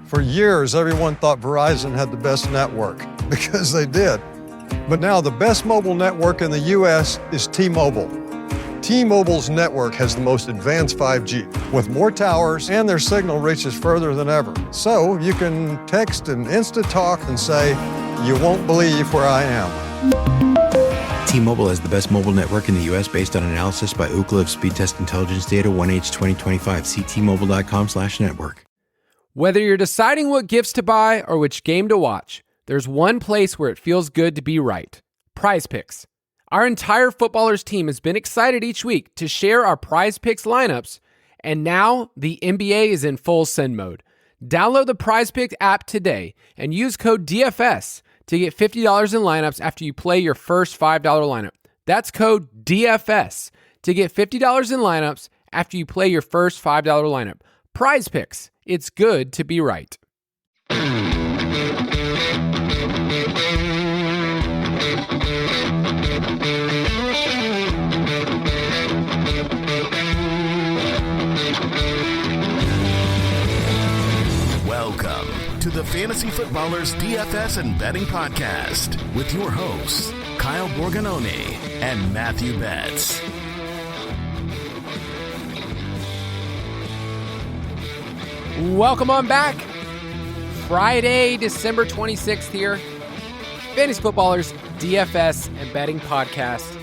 For years, everyone thought Verizon had the best network, because they did. But now the best mobile network in the U.S. is T-Mobile. T-Mobile's network has the most advanced 5G, with more towers, and their signal reaches further than ever. So you can text and instant talk and say, "You won't believe where I am." T-Mobile has the best mobile network in the U.S. based on analysis by Ookla of speed test intelligence data 1H 2025. See T-Mobile.com/network. Whether you're deciding what gifts to buy or which game to watch, there's one place where it feels good to be right. PrizePicks. Our entire Footballers team has been excited each week to share our PrizePicks lineups, and now the NBA is in full send mode. Download the PrizePicks app today and use code DFS to get $50 in lineups after you play your first $5 lineup. That's code DFS to get $50 in lineups after you play your first $5 lineup. PrizePicks. It's good to be right. Welcome to the Fantasy Footballers DFS and Betting Podcast with your hosts, Kyle Borganoni and Matthew Betz. Welcome on back. Friday, December 26th here. Fantasy Footballers DFS and Betting Podcast.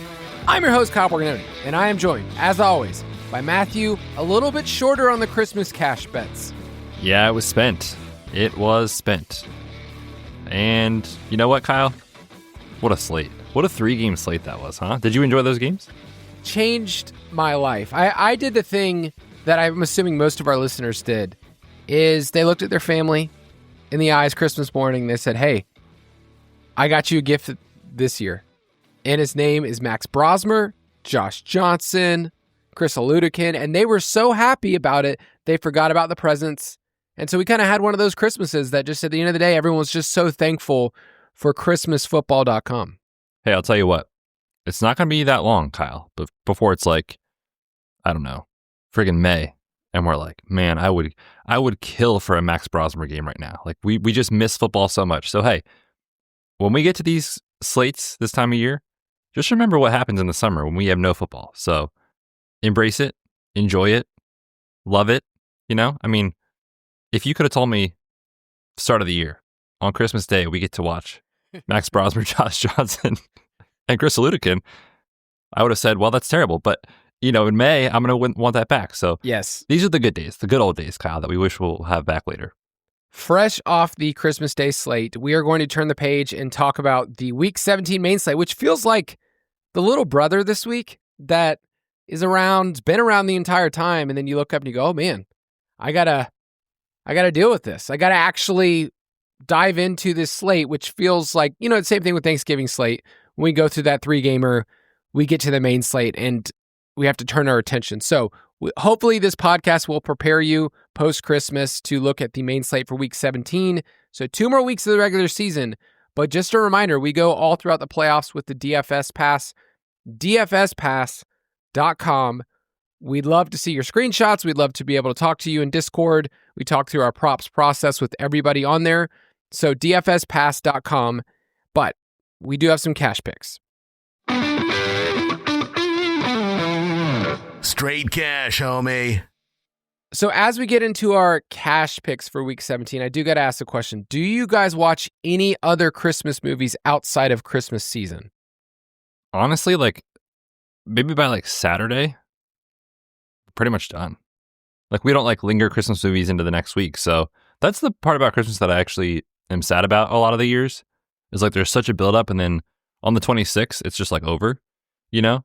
I'm your host, Kyle Borganoni, and I am joined, as always, by Matthew, a little bit shorter on the Christmas cash bets. Yeah, it was spent. It was spent. And you know what, Kyle? What a slate. What a 3-game slate that was, huh? Did you enjoy those games? Changed my life. I did the thing that I'm assuming most of our listeners did, is they looked at their family in the eyes Christmas morning. They said, "Hey, I got you a gift this year." And his name is Max Brosmer, Josh Johnson, Chris Aludikin, and they were so happy about it, they forgot about the presents. And so we kind of had one of those Christmases that just at the end of the day, everyone was just so thankful for ChristmasFootball.com. Hey, I'll tell you what. It's not going to be that long, Kyle, but before it's like, I don't know, friggin' May. And we're like, man, I would kill for a Max Brosmer game right now. Like we just miss football so much. So hey, when we get to these slates this time of year, just remember what happens in the summer when we have no football. So embrace it, enjoy it, love it. You know, I mean, if you could have told me start of the year on Christmas Day we get to watch Max Brosmer, Josh Johnson, and Chris Aludikin, I would have said, well, that's terrible. But you know, in May, I'm going to want that back. So yes, these are the good days, the good old days, Kyle, that we wish we'll have back later. Fresh off the Christmas Day slate, we are going to turn the page and talk about the Week 17 main slate, which feels like the little brother this week that is been around the entire time. And then you look up and you go, oh man, I gotta deal with this. I gotta actually dive into this slate, which feels like, you know, the same thing with Thanksgiving slate. When we go through that 3-gamer, we get to the main slate and we have to turn our attention. So hopefully this podcast will prepare you post-Christmas to look at the main slate for Week 17. So 2 more weeks of the regular season. But just a reminder, we go all throughout the playoffs with the DFS Pass, dfspass.com. We'd love to see your screenshots. We'd love to be able to talk to you in Discord. We talk through our props process with everybody on there. So dfspass.com. But we do have some cash picks. Straight cash, homie. So as we get into our cash picks for Week 17, I do got to ask the question, do you guys watch any other Christmas movies outside of Christmas season? Honestly, like maybe by like Saturday, pretty much done. Like we don't like linger Christmas movies into the next week. So that's the part about Christmas that I actually am sad about a lot of the years. Is like there's such a buildup and then on the 26th, it's just like over, you know?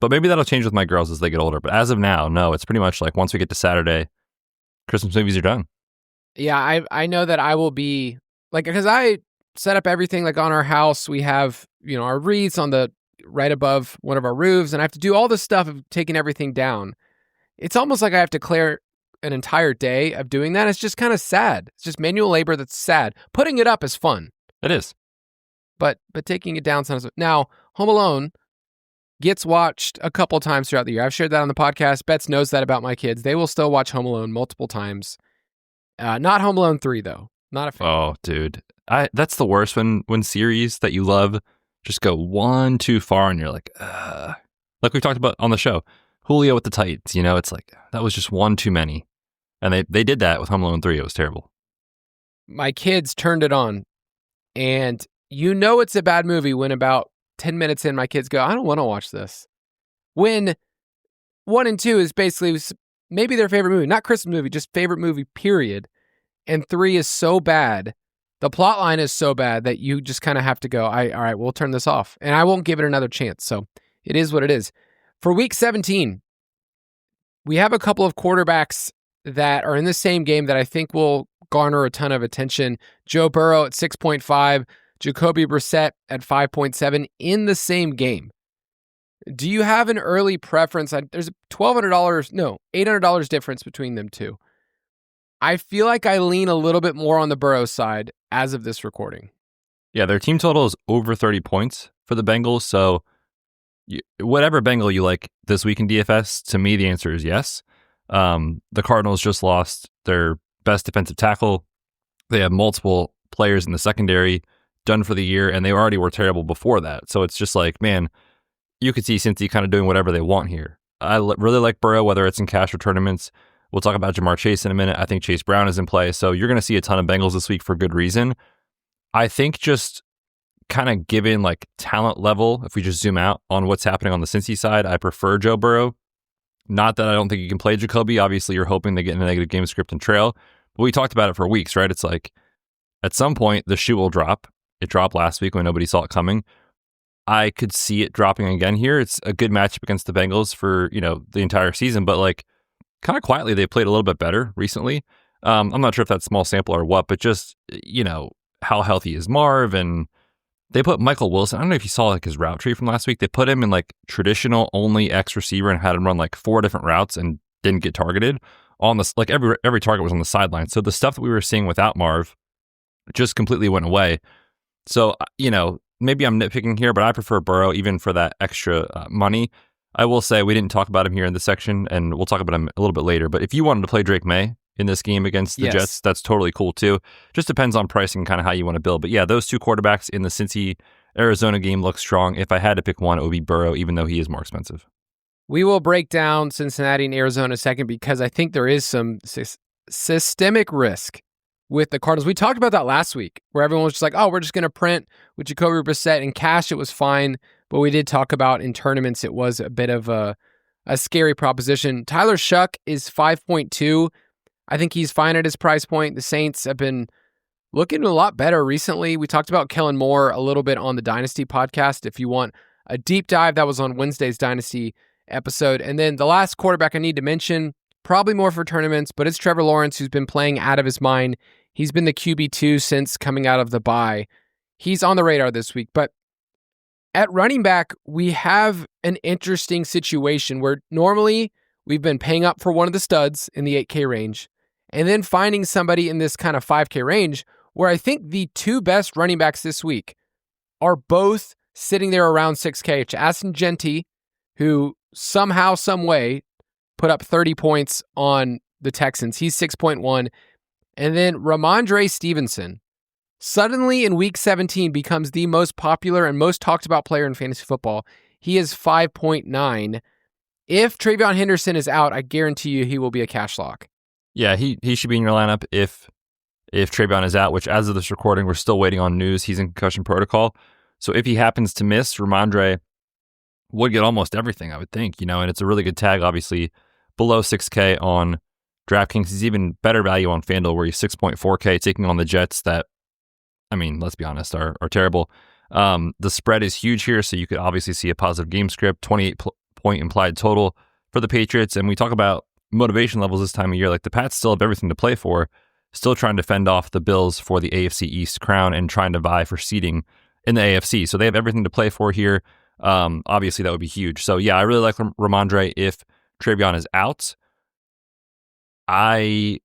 But maybe that'll change with my girls as they get older. But as of now, no, it's pretty much like once we get to Saturday, Christmas movies are done. Yeah, I know that I will be like, because I set up everything like on our house. We have, you know, our wreaths on the right above one of our roofs, and I have to do all this stuff of taking everything down. It's almost like I have to clear an entire day of doing that. It's just kind of sad. It's just manual labor that's sad. Putting it up is fun. It is. But taking it down sounds... Now, Home Alone gets watched a couple times throughout the year. I've shared that on the podcast. Betz knows that about my kids. They will still watch Home Alone multiple times. Not Home Alone 3, though. Not a fan. Oh, dude. That's the worst when series that you love just go one too far and you're like, like we talked about on the show, Julio with the Titans, it's like, that was just one too many. And they did that with Home Alone 3. It was terrible. My kids turned it on, and it's a bad movie when about 10 minutes in, my kids go, I don't want to watch this. When 1 and 2 is basically maybe their favorite movie, not Christmas movie, just favorite movie, period. And 3 is so bad, the plot line is so bad that you just kind of have to go, all right, we'll turn this off. And I won't give it another chance. So it is what it is. For week 17, we have a couple of quarterbacks that are in the same game that I think will garner a ton of attention. Joe Burrow at 6.5, Jacoby Brissett at 5.7 in the same game. Do you have an early preference? There's $800 difference between them two. I feel like I lean a little bit more on the Burrow side as of this recording. Yeah, their team total is over 30 points for the Bengals. So whatever Bengal you like this week in DFS, to me, the answer is yes. The Cardinals just lost their best defensive tackle. They have multiple players in the secondary done for the year, and they already were terrible before that. So it's just like, man, you could see Cincy kind of doing whatever they want here. I really like Burrow, whether it's in cash or tournaments. We'll talk about Jamar Chase in a minute. I think Chase Brown is in play. So you're going to see a ton of Bengals this week for good reason. I think just kind of given like talent level, if we just zoom out on what's happening on the Cincy side, I prefer Joe Burrow. Not that I don't think you can play Jacoby. Obviously, you're hoping they get in a negative game script and trail. But we talked about it for weeks, right? It's like at some point, the shoe will drop. It dropped last week when nobody saw it coming. I could see it dropping again here. It's a good matchup against the Bengals for, the entire season. But like kind of quietly, they played a little bit better recently. I'm not sure if that's small sample or what, but just, how healthy is Marv? And they put Michael Wilson. I don't know if you saw like his route tree from last week. They put him in like traditional only X receiver and had him run like 4 different routes and didn't get targeted on this. Like every target was on the sideline. So the stuff that we were seeing without Marv just completely went away. So, maybe I'm nitpicking here, but I prefer Burrow even for that extra money. I will say we didn't talk about him here in this section, and we'll talk about him a little bit later. But if you wanted to play Drake May in this game against the Jets, that's totally cool too. Just depends on pricing and kind of how you want to build. But yeah, those two quarterbacks in the Cincy Arizona game look strong. If I had to pick one, it would be Burrow, even though he is more expensive. We will break down Cincinnati and Arizona in a second because I think there is some systemic risk with the Cardinals. We talked about that last week where everyone was just like, oh, we're just going to print with Jacoby Brissett. In cash, it was fine. But we did talk about in tournaments, it was a bit of a scary proposition. Tyler Shuck is 5.2. I think he's fine at his price point. The Saints have been looking a lot better recently. We talked about Kellen Moore a little bit on the Dynasty podcast. If you want a deep dive, that was on Wednesday's Dynasty episode. And then the last quarterback I need to mention, probably more for tournaments, but it's Trevor Lawrence, who's been playing out of his mind. He's been the QB2 since coming out of the bye. He's on the radar this week. But at running back, we have an interesting situation where normally we've been paying up for one of the studs in the 8K range and then finding somebody in this kind of 5K range where I think the two best running backs this week are both sitting there around 6K. It's Aston Genty, who somehow, some way put up 30 points on the Texans. He's 6.1. And then Ramondre Stevenson suddenly in week 17 becomes the most popular and most talked about player in fantasy football. He is 5.9. If Travion Henderson is out, I guarantee you he will be a cash lock. Yeah, he should be in your lineup if Travion is out, which as of this recording, we're still waiting on news. He's in concussion protocol. So if he happens to miss, Ramondre would get almost everything, I would think, and it's a really good tag, obviously, below 6K on DraftKings. He's even better value on FanDuel, where he's 6.4K, taking on the Jets that, let's be honest, are terrible. The spread is huge here, so you could obviously see a positive game script, 28-point implied total for the Patriots. And we talk about motivation levels this time of year. Like the Pats still have everything to play for, still trying to fend off the Bills for the AFC East crown and trying to vie for seeding in the AFC. So they have everything to play for here. Obviously, that would be huge. So yeah, I really like Ramondre if Travion is out. I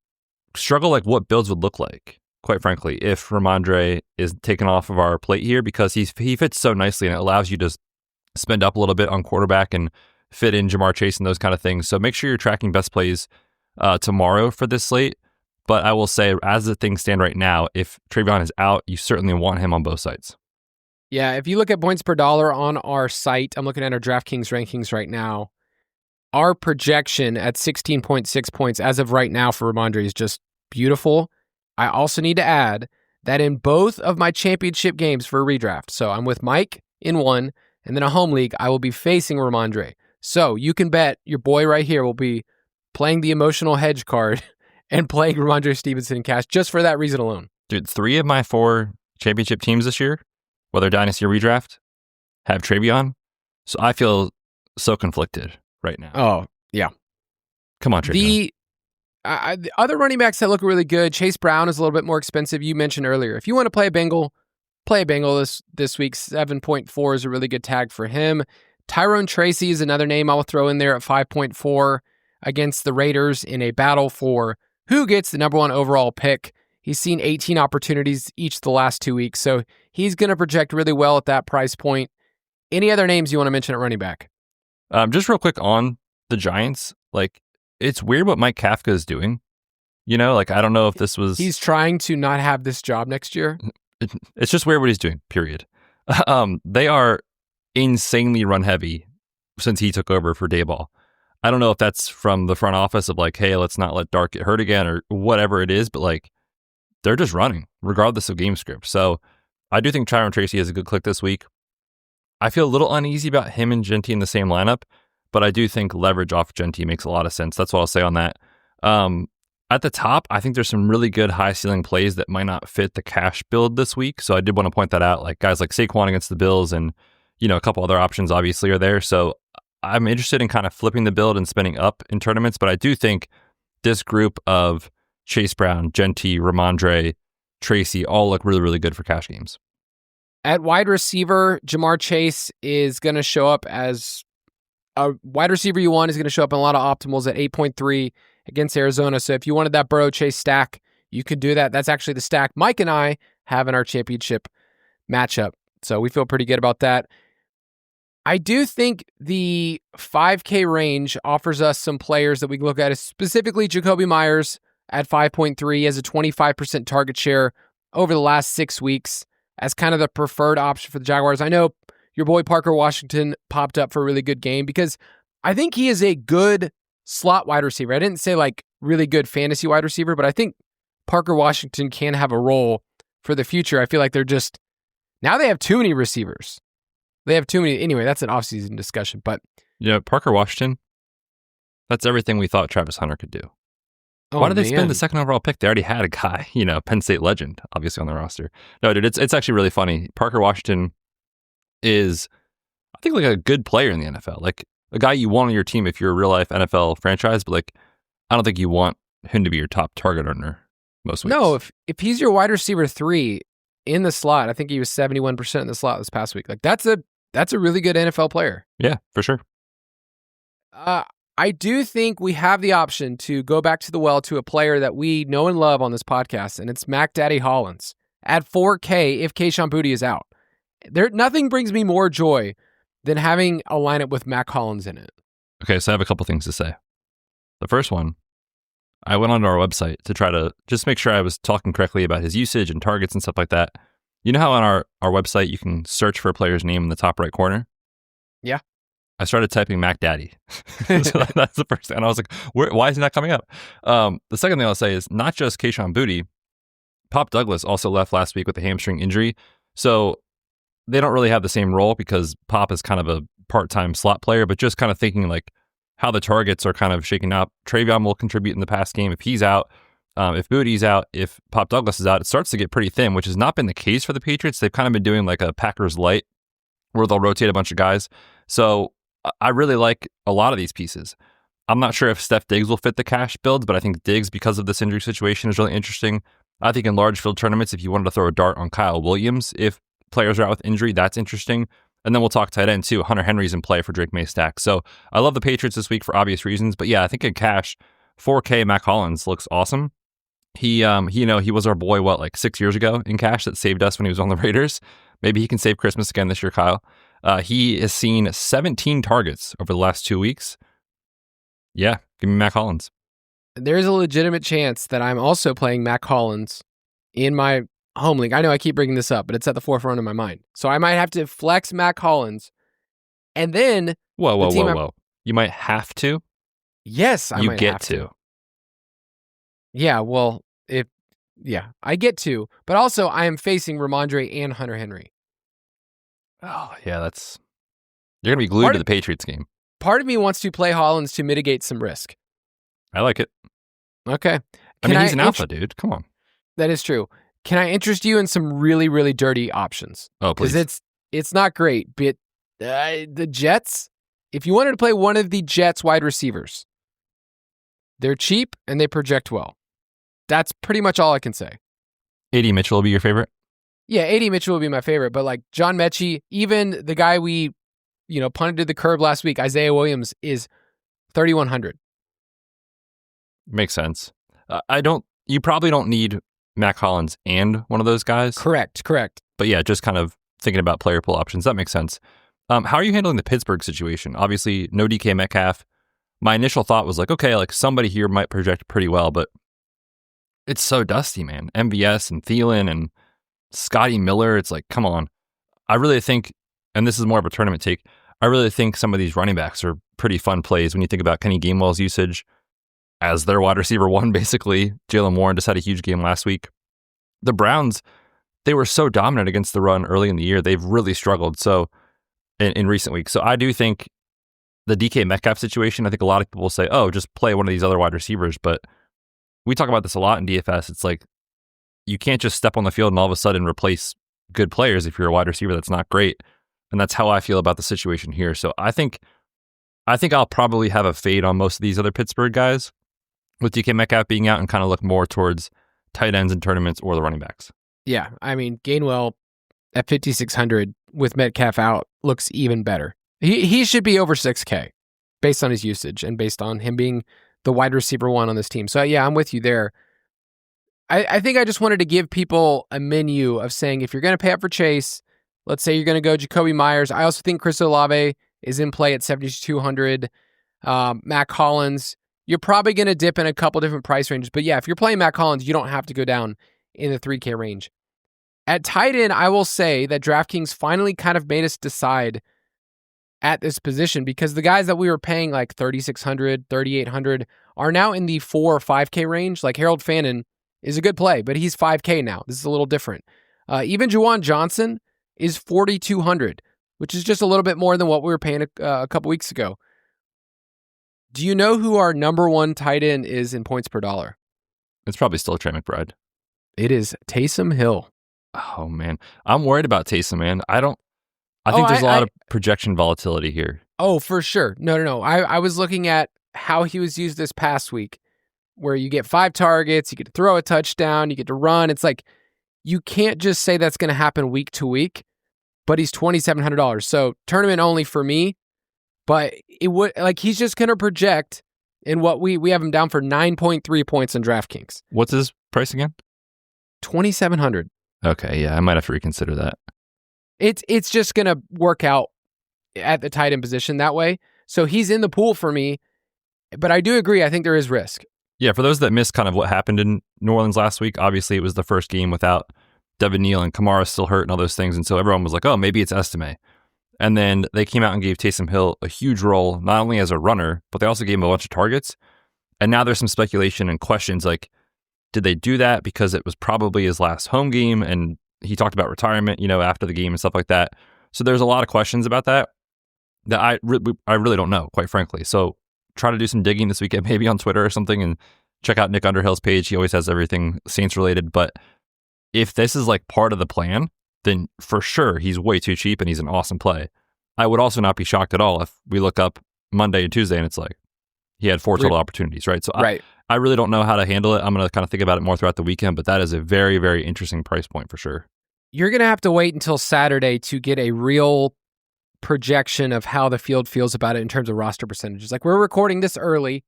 struggle like what builds would look like, quite frankly, if Ramondre is taken off of our plate here, because he fits so nicely and it allows you to spend up a little bit on quarterback and fit in Jamar Chase and those kind of things. So make sure you're tracking best plays tomorrow for this slate. But I will say, as the things stand right now, if Travion is out, you certainly want him on both sides. Yeah, if you look at points per dollar on our site, I'm looking at our DraftKings rankings right now. Our projection at 16.6 points as of right now for Ramondre is just beautiful. I also need to add that in both of my championship games for a redraft, so I'm with Mike in one, and then a home league, I will be facing Ramondre. So you can bet your boy right here will be playing the emotional hedge card and playing Ramondre Stevenson in cash just for that reason alone. Dude, 3 of my 4 championship teams this year, whether Dynasty or Redraft, have Travion. So I feel so conflicted right now. Oh, yeah. Come on, Travion. The other running backs that look really good, Chase Brown is a little bit more expensive. You mentioned earlier. If you want to play a Bengal this week. 7.4 is a really good tag for him. Tyrone Tracy is another name I will throw in there at 5.4 against the Raiders in a battle for who gets the number 1 overall pick. He's seen 18 opportunities each of the last 2 weeks, so he's going to project really well at that price point. Any other names you want to mention at running back? Just real quick on the Giants, like, it's weird what Mike Kafka is doing. You know, like, I don't know if this was... He's trying to not have this job next year. It's just weird what he's doing, period. They are insanely run heavy since he took over for Dayball. I don't know if that's from the front office of like, hey, let's not let Dark get hurt again or whatever it is, but like, they're just running regardless of game script. So I do think Tyrone Tracy is a good click this week. I feel a little uneasy about him and Genty in the same lineup, but I do think leverage off Genty makes a lot of sense. That's what I'll say on that. At the top, I think there's some really good high ceiling plays that might not fit the cash build this week. So I did want to point that out. Like guys like Saquon against the Bills and, you know, a couple other options obviously are there. So I'm interested in kind of flipping the build and spending up in tournaments, but I do think this group of Chase Brown, Genty, Ramondre, Tracy all look really, really good for cash games. At wide receiver, Jamar Chase is going to show up as a wide receiver you want. Is going to show up in a lot of optimals at 8.3 against Arizona. So if you wanted that Burrow Chase stack, you could do that. That's actually the stack Mike and I have in our championship matchup. So we feel pretty good about that. I do think the 5K range offers us some players that we can look at, specifically Jacoby Myers at 5.3 as a 25% target share over the last 6 weeks as kind of the preferred option for the Jaguars. I know your boy Parker Washington popped up for a really good game because I think he is a good slot wide receiver. I didn't say like really good fantasy wide receiver, but I think Parker Washington can have a role for the future. I feel like they're just, now they have too many receivers. They have too many. Anyway, that's an offseason discussion. But yeah, Parker Washington, that's everything we thought Travis Hunter could do. Oh, why did they spend the second overall pick? They already had a guy, you know, Penn State legend, obviously on the roster. No, dude, it's actually really funny. Parker Washington is, I think, like a good player in the NFL. Like a guy you want on your team if you're a real life NFL franchise, but like, I don't think you want him to be your top target earner most weeks. No, if he's your wide receiver 3 in the slot, I think he was 71% in the slot this past week. Like that's a really good NFL player. Yeah, for sure. I do think we have the option to go back to the well to a player that we know and love on this podcast, and it's Mac Daddy Hollins at 4K if Kayshon Boutte is out. Nothing brings me more joy than having a lineup with Mac Hollins in it. Okay, so I have a couple things to say. The first one, I went onto our website to try to just make sure I was talking correctly about his usage and targets and stuff like that. You know how on our website you can search for a player's name in the top right corner? Yeah. I started typing Mac Daddy. So that's the first thing. And I was like, why is he not coming up? The second thing I'll say is not just Kayshon Boutte. Pop Douglas also left last week with a hamstring injury. So they don't really have the same role because Pop is kind of a part-time slot player, but just kind of thinking like how the targets are kind of shaking up. Travion will contribute in the pass game if he's out. If Boutte's out, if Pop Douglas is out, it starts to get pretty thin, which has not been the case for the Patriots. They've kind of been doing like a Packers light where they'll rotate a bunch of guys. So I really like a lot of these pieces. I'm not sure if Steph Diggs will fit the cash builds, but I think Diggs, because of this injury situation, is really interesting. I think in large field tournaments, if you wanted to throw a dart on Kyle Williams, if players are out with injury, that's interesting. And then we'll talk tight end too. Hunter Henry's in play for Drake May stack. So I love the Patriots this week for obvious reasons. But yeah, I think in cash, 4K Mac Hollins looks awesome. He was our boy, like 6 years ago in cash that saved us when he was on the Raiders. Maybe he can save Christmas again this year, Kyle. He has seen 17 targets over the last 2 weeks. Yeah, give me Mac Hollins. there's a legitimate chance that I'm also playing Mac Hollins in my home league. I know I keep bringing this up, but it's at the forefront of my mind. So I might have to flex Mac Hollins. And then... Whoa. You might have to? Yes, I might have to. Yeah, well, I get to. But also, I am facing Ramondre and Hunter Henry. Oh, yeah, you're going to be glued to the Patriots game. Part of me wants to play Hollins to mitigate some risk. I like it. Okay. He's an alpha, dude. Come on. That is true. Can I interest you in some really, really dirty options? Oh, please. Because it's not great, but the Jets, if you wanted to play one of the Jets wide receivers, they're cheap and they project well. That's pretty much all I can say. AD Mitchell will be your favorite? Yeah, AD Mitchell will be my favorite, but like John Mechie, even the guy we, punted to the curb last week, Isaiah Williams, is 3,100. Makes sense. You probably don't need Mac Hollins and one of those guys. Correct. But yeah, just kind of thinking about player pool options. That makes sense. How are you handling the Pittsburgh situation? Obviously, no DK Metcalf. My initial thought was like, okay, like somebody here might project pretty well, but it's so dusty, man. MVS and Thielen and Scotty Miller. It's like, come on. I really think, and this is more of a tournament take, I really think some of these running backs are pretty fun plays when you think about Kenny Gainwell's usage as their wide receiver one, basically. Jalen Warren just had a huge game last week. The Browns, they were so dominant against the run early in the year. They've really struggled in recent weeks. So I do think the DK Metcalf situation, I think a lot of people will say, oh, just play one of these other wide receivers. But we talk about this a lot in DFS. It's like, you can't just step on the field and all of a sudden replace good players if you're a wide receiver that's not great. And that's how I feel about the situation here. So I think I'll probably have a fade on most of these other Pittsburgh guys, with DK Metcalf being out, and kind of look more towards tight ends in tournaments or the running backs. Yeah, I mean, Gainwell at 5,600 with Metcalf out looks even better. He should be over 6K based on his usage and based on him being the wide receiver one on this team. So yeah, I'm with you there. I think I just wanted to give people a menu of saying, if you're going to pay up for Chase, let's say you're going to go Jacoby Myers. I also think Chris Olave is in play at 7,200. Mac Hollins, you're probably going to dip in a couple different price ranges. But yeah, if you're playing Mac Hollins, you don't have to go down in the 3K range. At tight end, I will say that DraftKings finally kind of made us decide at this position, because the guys that we were paying like 3,600, 3,800 are now in the 4 or 5K range. Like Harold Fannin is a good play, but he's 5K now. This is a little different. Even Juwan Johnson is 4,200, which is just a little bit more than what we were paying a couple weeks ago. Do you know who our number one tight end is in points per dollar? It's probably still Trey McBride. It is Taysom Hill. Oh, man. I'm worried about Taysom, man. I think there's a lot of projection volatility here. Oh, for sure. No. I was looking at how he was used this past week, where you get 5 targets, you get to throw a touchdown, you get to run. It's like, you can't just say that's going to happen week to week, but he's $2,700. So tournament only for me, but it would, like, he's just going to project in what we have him down for 9.3 points on DraftKings. What's his price again? 2,700. Okay, yeah, I might have to reconsider that. It's just going to work out at the tight end position that way. So he's in the pool for me, but I do agree. I think there is risk. Yeah, for those that missed kind of what happened in New Orleans last week, obviously it was the first game without Devin Neal, and Kamara's still hurt and all those things. And so everyone was like, oh, maybe it's Estime. And then they came out and gave Taysom Hill a huge role, not only as a runner, but they also gave him a bunch of targets. And now there's some speculation and questions like, did they do that because it was probably his last home game and he talked about retirement, after the game and stuff like that. So there's a lot of questions about that I really don't know, quite frankly. So try to do some digging this weekend, maybe on Twitter or something, and check out Nick Underhill's page. He always has everything Saints related. But if this is like part of the plan, then for sure he's way too cheap and he's an awesome play. I would also not be shocked at all if we look up Monday and Tuesday and it's like he had 4 total opportunities, right? So right. I really don't know how to handle it. I'm going to kind of think about it more throughout the weekend, but that is a very, very interesting price point for sure. You're going to have to wait until Saturday to get a real projection of how the field feels about it in terms of roster percentages. Like, we're recording this early,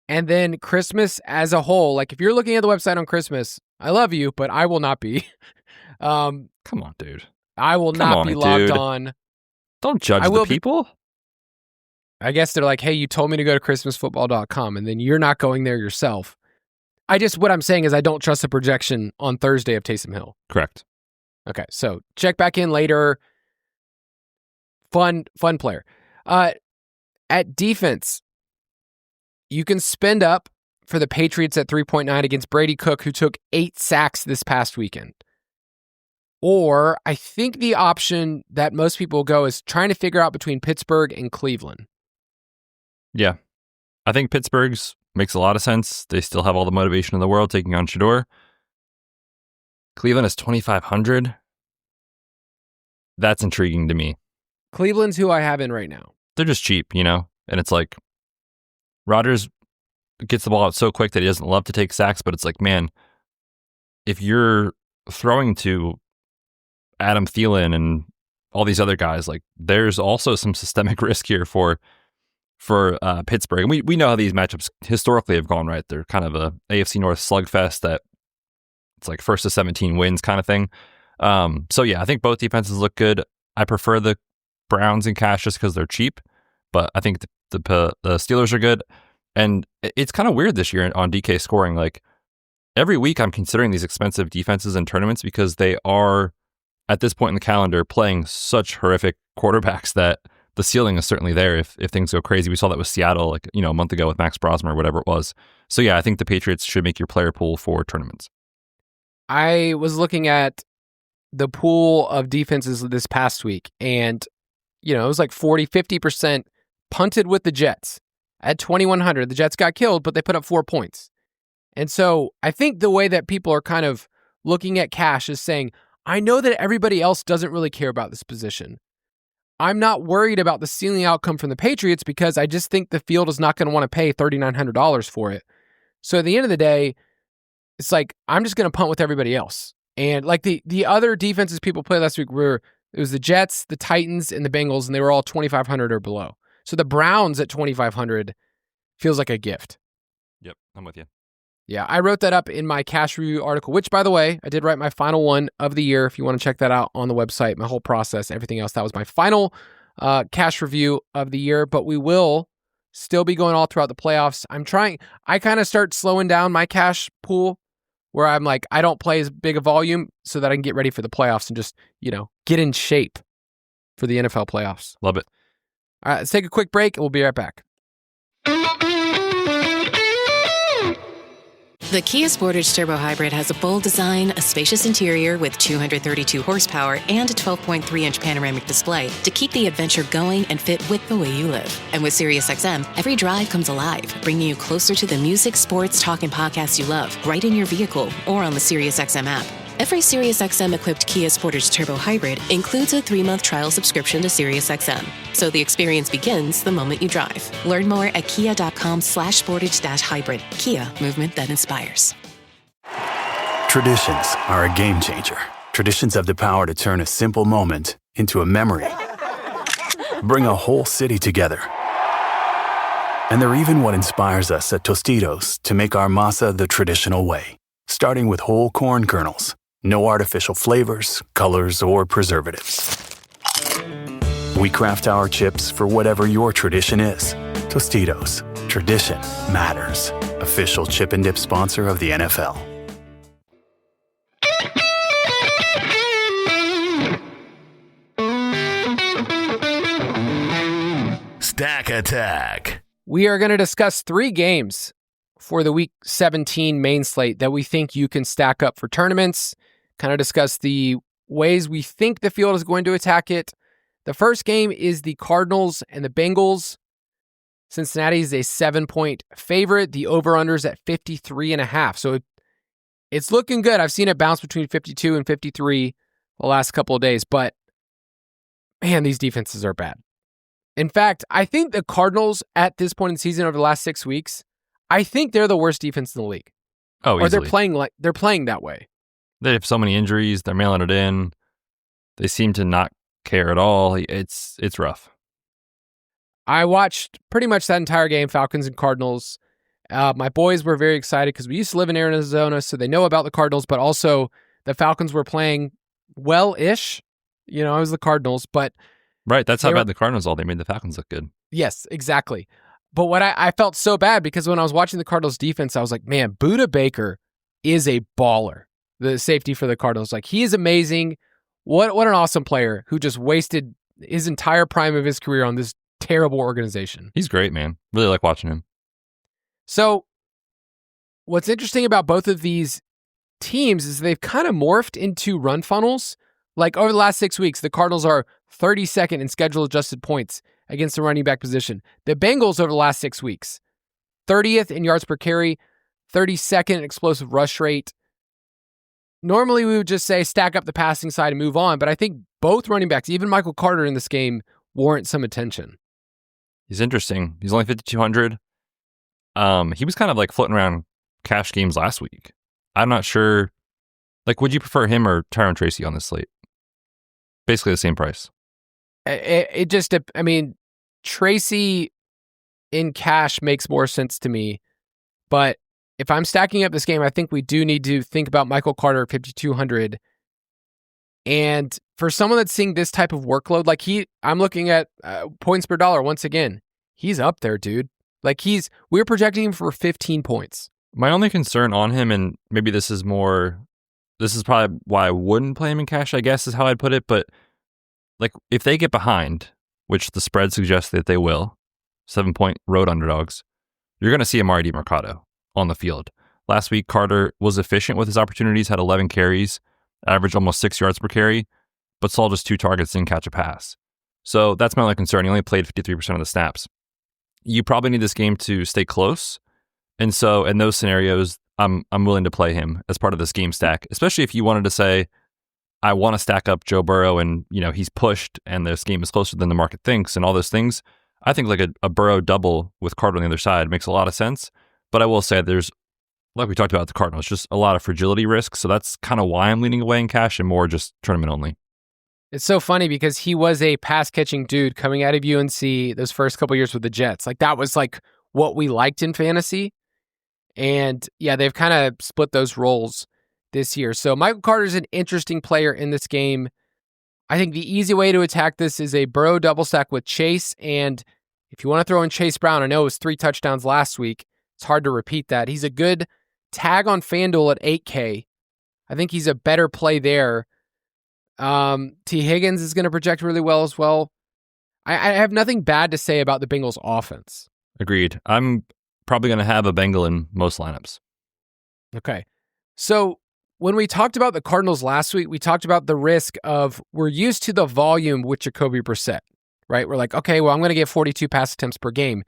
and then Christmas as a whole, like if you're looking at the website on Christmas, I love you, but I will not be. Come on, dude. I will not be logged on. Don't judge the people. I guess they're like, hey, you told me to go to christmasfootball.com, and then you're not going there yourself. What I'm saying is I don't trust the projection on Thursday of Taysom Hill. Correct. Okay, so check back in later. Fun player. At defense, you can spend up for the Patriots at 3.9 against Brady Cook, who took 8 sacks this past weekend. Or I think the option that most people go is trying to figure out between Pittsburgh and Cleveland. Yeah. I think Pittsburgh's makes a lot of sense. They still have all the motivation in the world taking on Shador. Cleveland is 2,500. That's intriguing to me. Cleveland's who I have in right now. They're just cheap, And it's like Rodgers gets the ball out so quick that he doesn't love to take sacks, but it's like, man, if you're throwing to Adam Thielen and all these other guys, like there's also some systemic risk here for Pittsburgh. And we know how these matchups historically have gone, right? They're kind of a AFC North slugfest that it's like first to 17 wins kind of thing. So yeah, I think both defenses look good. I prefer the Browns in cash just because they're cheap, but I think the Steelers are good. And it's kind of weird this year on DK scoring. Like every week I'm considering these expensive defenses in tournaments because they are at this point in the calendar playing such horrific quarterbacks that the ceiling is certainly there if things go crazy. We saw that with Seattle a month ago with Max Brosmer or whatever it was. So yeah, I think the Patriots should make your player pool for tournaments. I was looking at the pool of defenses this past week, and it was like 40-50% punted with the Jets. At 2,100, the Jets got killed, but they put up 4 points. And so I think the way that people are kind of looking at cash is saying, I know that everybody else doesn't really care about this position. I'm not worried about the ceiling outcome from the Patriots because I just think the field is not going to want to pay $3,900 for it. So at the end of the day, it's like, I'm just going to punt with everybody else. And like the other defenses people played last week it was the Jets, the Titans, and the Bengals, and they were all 2,500 or below. So the Browns at 2,500 feels like a gift. Yep, I'm with you. Yeah, I wrote that up in my cash review article, which, by the way, I did write my final one of the year. If you want to check that out on the website, my whole process, everything else, that was my final cash review of the year. But we will still be going all throughout the playoffs. I kind of start slowing down my cash pool where I'm like, I don't play as big a volume so that I can get ready for the playoffs and just, get in shape for the NFL playoffs. Love it. All right, let's take a quick break and we'll be right back. The Kia Sportage Turbo Hybrid has a bold design, a spacious interior with 232 horsepower, and a 12.3-inch panoramic display to keep the adventure going and fit with the way you live. And with SiriusXM, every drive comes alive, bringing you closer to the music, sports, talk, and podcasts you love, right in your vehicle or on the SiriusXM app. Every SiriusXM-equipped Kia Sportage Turbo Hybrid includes a 3-month trial subscription to SiriusXM, so the experience begins the moment you drive. Learn more at kia.com/sportage-hybrid. Kia, movement that inspires. Traditions are a game changer. Traditions have the power to turn a simple moment into a memory. Bring a whole city together. And they're even what inspires us at Tostitos to make our masa the traditional way. Starting with whole corn kernels. No artificial flavors, colors, or preservatives. We craft our chips for whatever your tradition is. Tostitos. Tradition matters. Official chip and dip sponsor of the NFL. Stack Attack. We are going to discuss 3 games for the Week 17 main slate that we think you can stack up for tournaments, kind of discuss the ways we think the field is going to attack it. The first game is the Cardinals and the Bengals. Cincinnati is a 7-point favorite. The over-under's at 53.5. So it's looking good. I've seen it bounce between 52 and 53 the last couple of days, but man, these defenses are bad. In fact, I think the Cardinals at this point in the season over the last 6 weeks, I think they're the worst defense in the league. Oh, or easily. they're playing that way. They have so many injuries. They're mailing it in. They seem to not care at all. It's rough. I watched pretty much that entire game, Falcons and Cardinals. My boys were very excited because we used to live in Arizona, so they know about the Cardinals, but also the Falcons were playing well-ish. It was the Cardinals, but... Right, that's how bad the Cardinals are. They made the Falcons look good. Yes, exactly. But what I felt so bad because when I was watching the Cardinals defense, I was like, man, Budda Baker is a baller. The safety for the Cardinals. Like, he is amazing. What an awesome player who just wasted his entire prime of his career on this terrible organization. He's great, man. Really like watching him. So what's interesting about both of these teams is they've kind of morphed into run funnels. Like over the last 6 weeks, the Cardinals are 32nd in schedule adjusted points against the running back position. The Bengals over the last 6 weeks, 30th in yards per carry, 32nd in explosive rush rate. Normally we would just say stack up the passing side and move on, but I think both running backs, even Michael Carter in this game, warrant some attention. He's interesting. He's only 5,200. He was kind of like floating around cash games last week. I'm not sure. Like, would you prefer him or Tyrone Tracy on this slate? Basically the same price. I mean, Tracy in cash makes more sense to me, but if I'm stacking up this game, I think we do need to think about Michael Carter at 5,200. And for someone that's seeing this type of workload, like I'm looking at points per dollar once again. He's up there, dude. Like we're projecting him for 15 points. My only concern on him, and maybe this is probably why I wouldn't play him in cash, I guess is how I'd put it. But like if they get behind, which the spread suggests that they will, 7-point road underdogs, you're going to see Amari DiMercato on the field. Last week, Carter was efficient with his opportunities, had 11 carries, averaged almost 6 yards per carry, but saw just 2 targets, didn't catch a pass. So that's my only concern. He only played 53% of the snaps. You probably need this game to stay close. And so in those scenarios, I'm willing to play him as part of this game stack, especially if you wanted to say, I want to stack up Joe Burrow and, he's pushed and this game is closer than the market thinks and all those things. I think like a Burrow double with Carter on the other side makes a lot of sense. But I will say there's, like we talked about the Cardinals, just a lot of fragility risk. So that's kind of why I'm leaning away in cash and more just tournament only. It's so funny because he was a pass-catching dude coming out of UNC those first couple years with the Jets. Like that was like what we liked in fantasy. And yeah, they've kind of split those roles this year. So Michael Carter's an interesting player in this game. I think the easy way to attack this is a Burrow double stack with Chase. And if you want to throw in Chase Brown, I know it was 3 touchdowns last week. It's hard to repeat that. He's a good tag on FanDuel at 8K. I think he's a better play there. T. Higgins is going to project really well as well. I have nothing bad to say about the Bengals offense. Agreed. I'm probably going to have a Bengal in most lineups. Okay. So when we talked about the Cardinals last week, we talked about the risk of we're used to the volume with Jacoby Brissett, right? We're like, okay, well, I'm going to get 42 pass attempts per game.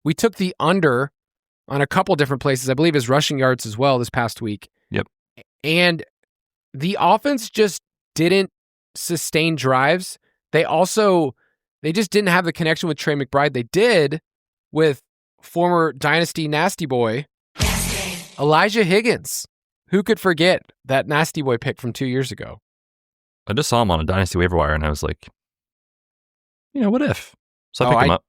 We took the under on a couple different places. I believe his rushing yards as well this past week. Yep. And the offense just didn't sustain drives. They just didn't have the connection with Trey McBride. They did with former Dynasty Nasty Boy, Elijah Higgins. Who could forget that Nasty Boy pick from 2 years ago? I just saw him on a Dynasty waiver wire and I was like, what if? So I picked him up.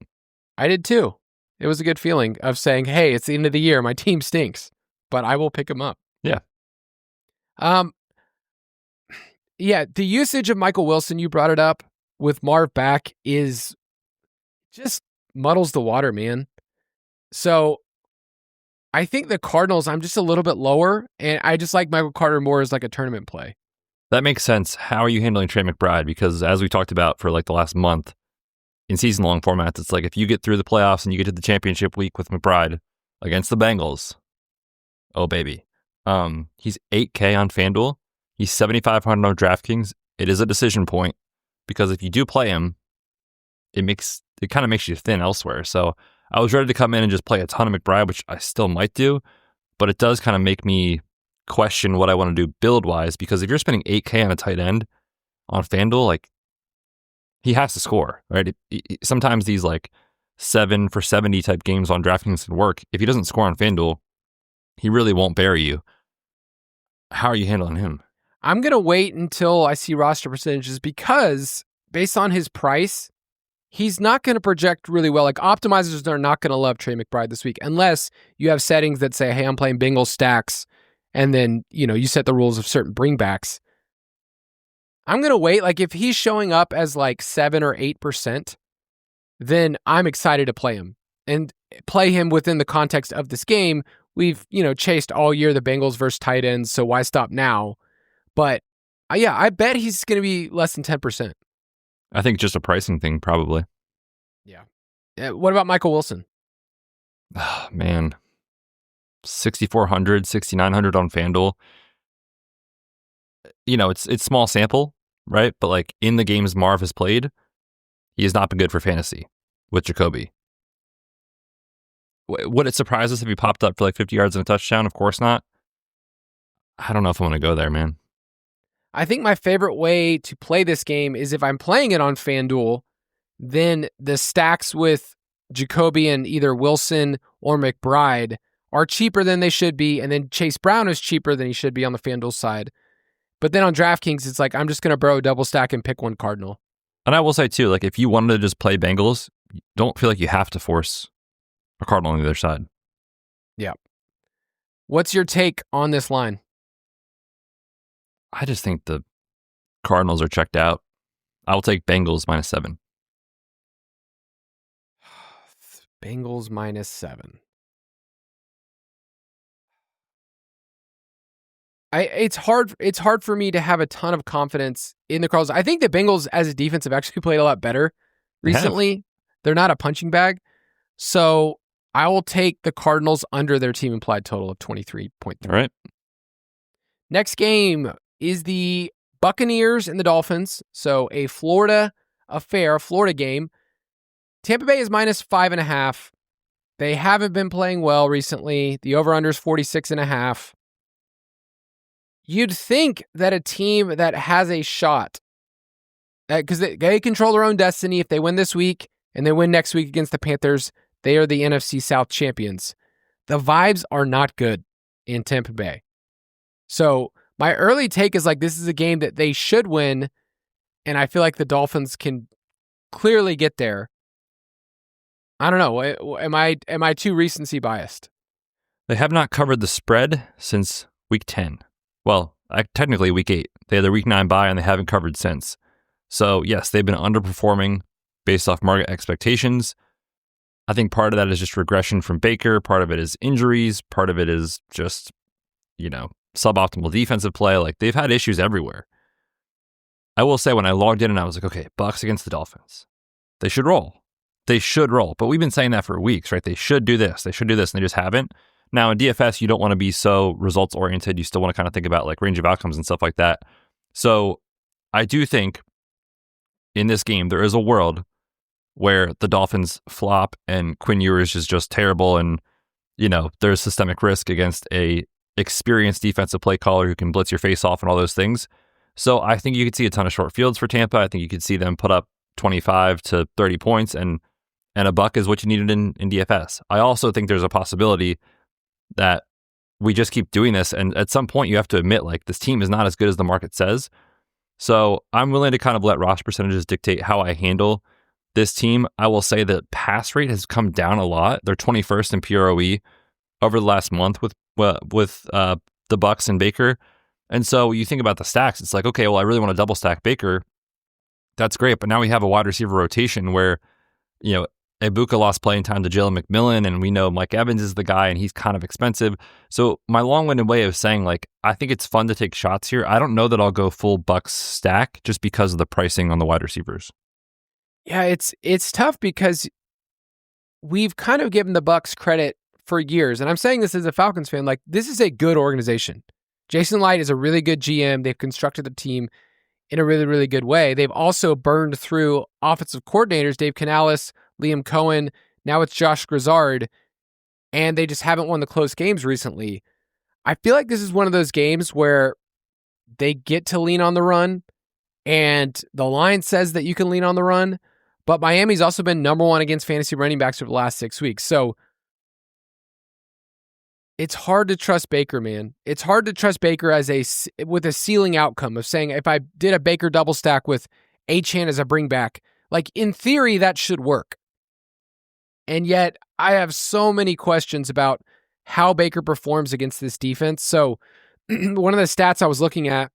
I did too. It was a good feeling of saying, hey, it's the end of the year. My team stinks, but I will pick him up. Yeah. Yeah, the usage of Michael Wilson, you brought it up, with Marv back is just muddles the water, man. So I think the Cardinals, I'm just a little bit lower, and I just like Michael Carter more as like a tournament play. That makes sense. How are you handling Trey McBride? Because as we talked about for like the last month, in season-long formats, it's like if you get through the playoffs and you get to the championship week with McBride against the Bengals, oh baby. He's 8K on FanDuel. He's 7,500 on DraftKings. It is a decision point because if you do play him, it kind of makes you thin elsewhere. So I was ready to come in and just play a ton of McBride, which I still might do, but it does kind of make me question what I want to do build-wise, because if you're spending 8K on a tight end on FanDuel, like, he has to score, right? Sometimes these like 7 for 70 type games on DraftKings can work. If he doesn't score on FanDuel, he really won't bury you. How are you handling him? I'm going to wait until I see roster percentages because based on his price, he's not going to project really well. Like optimizers are not going to love Trey McBride this week unless you have settings that say, hey, I'm playing Bengals stacks. And then, you set the rules of certain bringbacks. I'm going to wait. Like if he's showing up as like 7 or 8%, then I'm excited to play him and play him within the context of this game. We've, chased all year the Bengals versus tight ends, so why stop now? But I bet he's going to be less than 10%. I think just a pricing thing, probably. Yeah. What about Michael Wilson? Oh, man. 6,400, 6,900 on FanDuel. It's small sample, right? But like in the games Marv has played, he has not been good for fantasy with Jacoby. Would it surprise us if he popped up for like 50 yards and a touchdown? Of course not. I don't know if I want to go there, man. I think my favorite way to play this game is if I'm playing it on FanDuel, then the stacks with Jacoby and either Wilson or McBride are cheaper than they should be, and then Chase Brown is cheaper than he should be on the FanDuel side. But then on DraftKings, it's like I'm just going to borrow double stack and pick one Cardinal. And I will say too, like if you wanted to just play Bengals, don't feel like you have to force a Cardinal on the other side. Yeah. What's your take on this line? I just think the Cardinals are checked out. I will take Bengals -7. Bengals -7. It's hard for me to have a ton of confidence in the Cardinals. I think the Bengals as a defense have actually played a lot better recently. They're not a punching bag. So I will take the Cardinals under their team implied total of 23.3. All right. Next game is the Buccaneers and the Dolphins. So a Florida affair, Florida game. Tampa Bay is -5.5. They haven't been playing well recently. The over-under is 46.5. You'd think that a team that has a shot, because they control their own destiny. If they win this week and they win next week against the Panthers, they are the NFC South champions. The vibes are not good in Tampa Bay. So my early take is like this is a game that they should win, and I feel like the Dolphins can clearly get there. I don't know. Am I too recency biased? They have not covered the spread since week 10. Well, technically week 8. They had their week 9 bye and they haven't covered since. So yes, they've been underperforming based off market expectations. I think part of that is just regression from Baker. Part of it is injuries. Part of it is just, suboptimal defensive play. Like they've had issues everywhere. I will say when I logged in and I was like, okay, Bucs against the Dolphins. They should roll. They should roll. But we've been saying that for weeks, right? They should do this. They should do this. And they just haven't. Now in DFS, you don't want to be so results oriented. You still want to kind of think about like range of outcomes and stuff like that. So I do think in this game, there is a world where the Dolphins flop and Quinn Ewers is just terrible. And, there's systemic risk against a experienced defensive play caller who can blitz your face off and all those things. So I think you could see a ton of short fields for Tampa. I think you could see them put up 25 to 30 points and a buck is what you needed in DFS. I also think there's a possibility that we just keep doing this. And at some point you have to admit like this team is not as good as the market says. So I'm willing to kind of let roster percentages dictate how I handle this team. I will say that pass rate has come down a lot. They're 21st in PROE over the last month with the Bucs and Baker. And so you think about the stacks, it's like, okay, well, I really want to double stack Baker. That's great. But now we have a wide receiver rotation where, Ibuka lost playing time to Jalen McMillan, and we know Mike Evans is the guy, and he's kind of expensive. So my long-winded way of saying, like, I think it's fun to take shots here. I don't know that I'll go full Bucs stack just because of the pricing on the wide receivers. Yeah, it's tough because we've kind of given the Bucs credit for years, and I'm saying this as a Falcons fan. Like, this is a good organization. Jason Light is a really good GM. They've constructed the team in a really, really good way. They've also burned through offensive coordinators, Dave Canales, Liam Cohen, now it's Josh Grizzard, and they just haven't won the close games recently. I feel like this is one of those games where they get to lean on the run, and the line says that you can lean on the run, but Miami's also been number 1 against fantasy running backs over the last 6 weeks. So it's hard to trust Baker, man. It's hard to trust Baker with a ceiling outcome of saying, if I did a Baker double stack with Achane as a bring back, like in theory, that should work. And yet I have so many questions about how Baker performs against this defense. So one of the stats I was looking at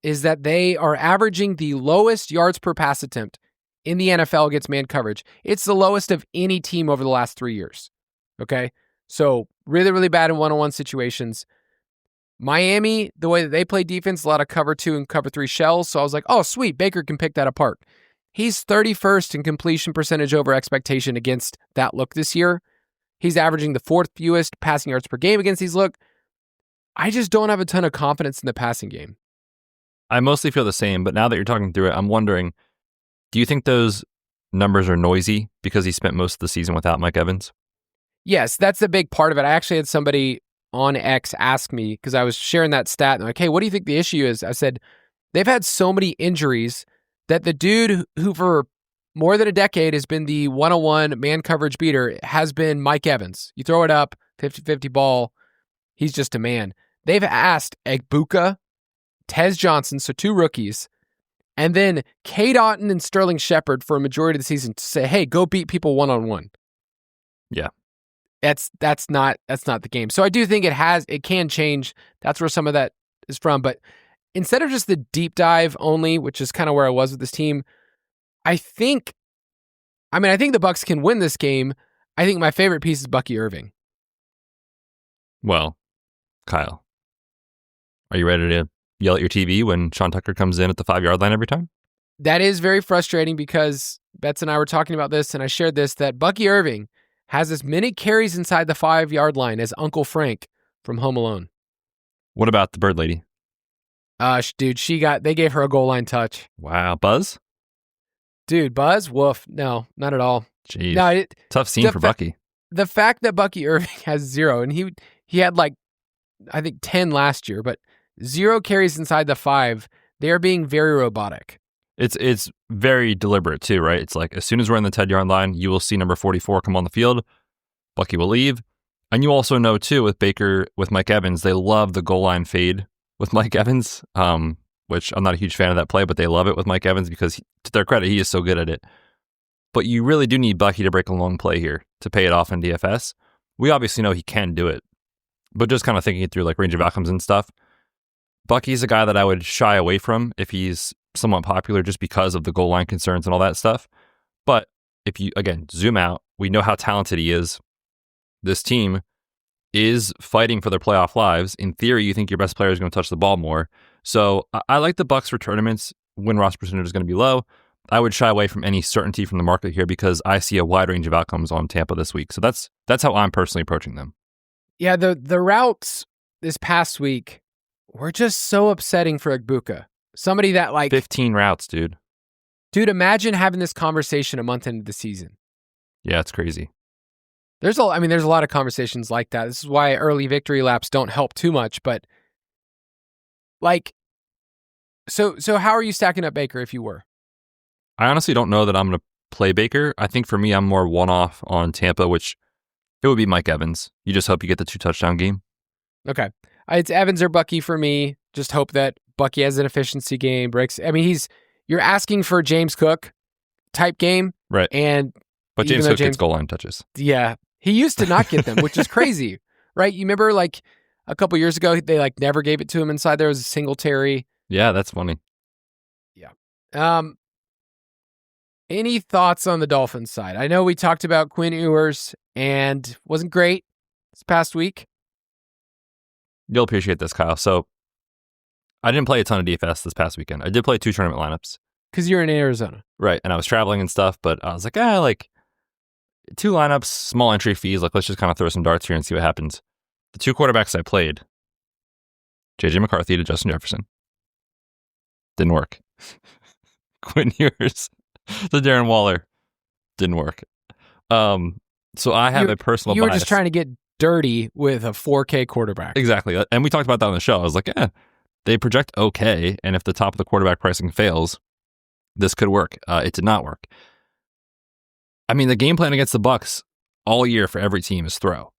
is that they are averaging the lowest yards per pass attempt in the NFL against man coverage. It's the lowest of any team over the last 3 years. Okay? So really, really bad in one-on-one situations. Miami, the way that they play defense, a lot of cover 2 and cover 3 shells. So I was like, oh, sweet, Baker can pick that apart. He's 31st in completion percentage over expectation against that look this year. He's averaging the 4th fewest passing yards per game against these look. I just don't have a ton of confidence in the passing game. I mostly feel the same, but now that you're talking through it, I'm wondering, do you think those numbers are noisy because he spent most of the season without Mike Evans? Yes, that's a big part of it. I actually had somebody on X ask me, because I was sharing that stat, and like, hey, what do you think the issue is? I said, they've had so many injuries that the dude who for more than a decade has been the one-on-one man coverage beater has been Mike Evans. You throw it up, 50-50 ball, he's just a man. They've asked Egbuka, Tez Johnson, so 2 rookies, and then Cade Otton and Sterling Shepard for a majority of the season to say, hey, go beat people one-on-one. Yeah. That's not the game. So I do think it can change. That's where some of that is from. But instead of just the deep dive only, which is kind of where I was with this team, I think the Bucs can win this game. I think my favorite piece is Bucky Irving. Well, Kyle, are you ready to yell at your TV when Sean Tucker comes in at the 5-yard line every time? That is very frustrating because Betz and I were talking about this, and I shared this, that Bucky Irving has as many carries inside the 5-yard line as Uncle Frank from Home Alone. What about the Bird Lady? Dude, they gave her a goal line touch. Wow. Buzz? Dude, Buzz? Woof. No, not at all. Jeez. No, tough scene for Bucky. The fact that Bucky Irving has 0, and he had like, I think 10 last year, but 0 carries inside the 5, they're being very robotic. It's very deliberate too, right? It's like as soon as we're in the 10-yard line, you will see number 44 come on the field. Bucky will leave. And you also know too with Baker, with Mike Evans, they love the goal line fade with Mike Evans, which I'm not a huge fan of that play, but they love it with Mike Evans because to their credit, he is so good at it. But you really do need Bucky to break a long play here to pay it off in DFS. We obviously know he can do it, but just kind of thinking it through like range of outcomes and stuff, Bucky's a guy that I would shy away from if he's somewhat popular just because of the goal line concerns and all that stuff. But if you, again, zoom out, we know how talented he is. This team is fighting for their playoff lives. In theory, you think your best player is going to touch the ball more. So I like the Bucs for tournaments. Win roster percentage is going to be low. I would shy away from any certainty from the market here because I see a wide range of outcomes on Tampa this week. So that's how I'm personally approaching them. Yeah, the routes this past week were just so upsetting for Egbuka. Somebody that 15 routes, dude. Dude, imagine having this conversation a month into the season. Yeah, it's crazy. There's a lot of conversations like that. This is why early victory laps don't help too much, but so how are you stacking up Baker if you were? I honestly don't know that I'm going to play Baker. I think for me, I'm more one-off on Tampa, which it would be Mike Evans. You just hope you get the 2-touchdown game. Okay. It's Evans or Bucky for me. Just hope that Bucky has an efficiency game, breaks. You're asking for a James Cook type game. Right. But James Cook gets goal line touches. Yeah. He used to not get them, which is crazy, right? You remember a couple years ago, they never gave it to him inside. There was a Singletary. Yeah, that's funny. Yeah. Any thoughts on the Dolphins side? I know we talked about Quinn Ewers and wasn't great this past week. You'll appreciate this, Kyle. So I didn't play a ton of DFS this past weekend. I did play 2 tournament lineups. Because you're in Arizona. Right. And I was traveling and stuff, but I was like, 2 lineups, small entry fees. Let's just kind of throw some darts here and see what happens. The 2 quarterbacks I played, JJ McCarthy to Justin Jefferson. Didn't work. Quinn Ewers to Darren Waller. Didn't work. So I have a personal bias. You were just trying to get dirty with a 4K quarterback. Exactly. And we talked about that on the show. I was like, they project okay. And if the top of the quarterback pricing fails, this could work. It did not work. The game plan against the Bucs all year for every team is throw.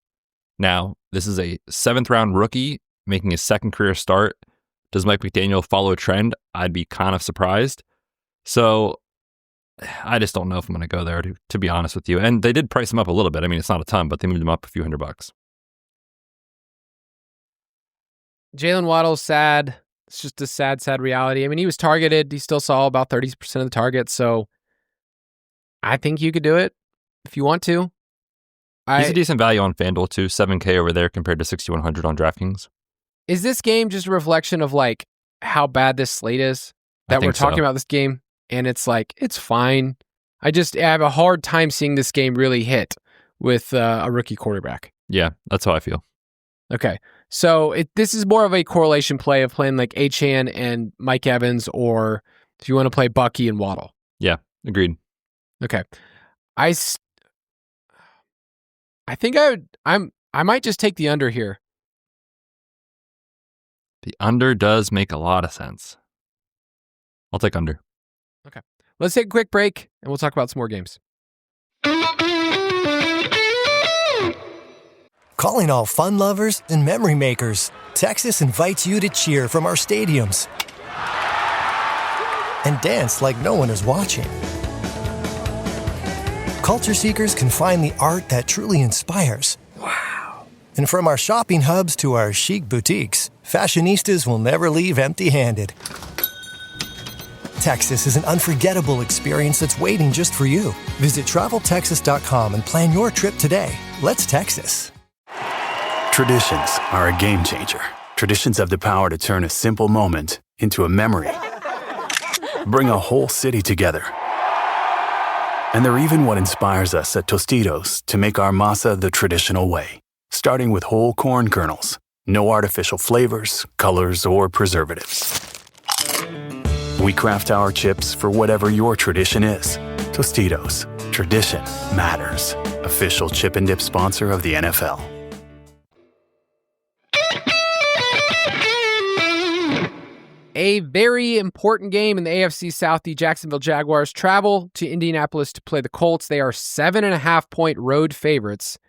Now, this is a 7th round rookie making his 2nd career start. Does Mike McDaniel follow a trend? I'd be kind of surprised. So I just don't know if I'm going to go there, to be honest with you. And they did price him up a little bit. It's not a ton, but they moved him up a few $100. Jalen Waddle's sad. It's just a sad reality. He was targeted. He still saw about 30% of the targets. So I think you could do it if you want to. He's a decent value on FanDuel too, 7K over there compared to 6,100 on DraftKings. Is this game just a reflection of like how bad this slate is that we're talking about this game? And it's like, it's fine. I have a hard time seeing this game really hit with a rookie quarterback. Yeah, that's how I feel. Okay. So this is more of a correlation play of playing like Achane and Mike Evans, or if you want to play Bucky and Waddle. Yeah, agreed. Okay. I think I might just take the under here. The under does make a lot of sense. I'll take under. Okay. Let's take a quick break and we'll talk about some more games. Calling all fun lovers and memory makers, Texas invites you to cheer from our stadiums and dance like no one is watching. Culture seekers can find the art that truly inspires. Wow. And from our shopping hubs to our chic boutiques, fashionistas will never leave empty-handed. Texas is an unforgettable experience that's waiting just for you. Visit TravelTexas.com and plan your trip today. Let's Texas. Traditions are a game changer. Traditions have the power to turn a simple moment into a memory. Bring a whole city together. And they're even what inspires us at Tostitos to make our masa the traditional way. Starting with whole corn kernels. No artificial flavors, colors, or preservatives. We craft our chips for whatever your tradition is. Tostitos. Tradition matters. Official chip and dip sponsor of the NFL. A very important game in the AFC South. The Jacksonville Jaguars travel to Indianapolis to play the Colts. They are 7.5-point road favorites,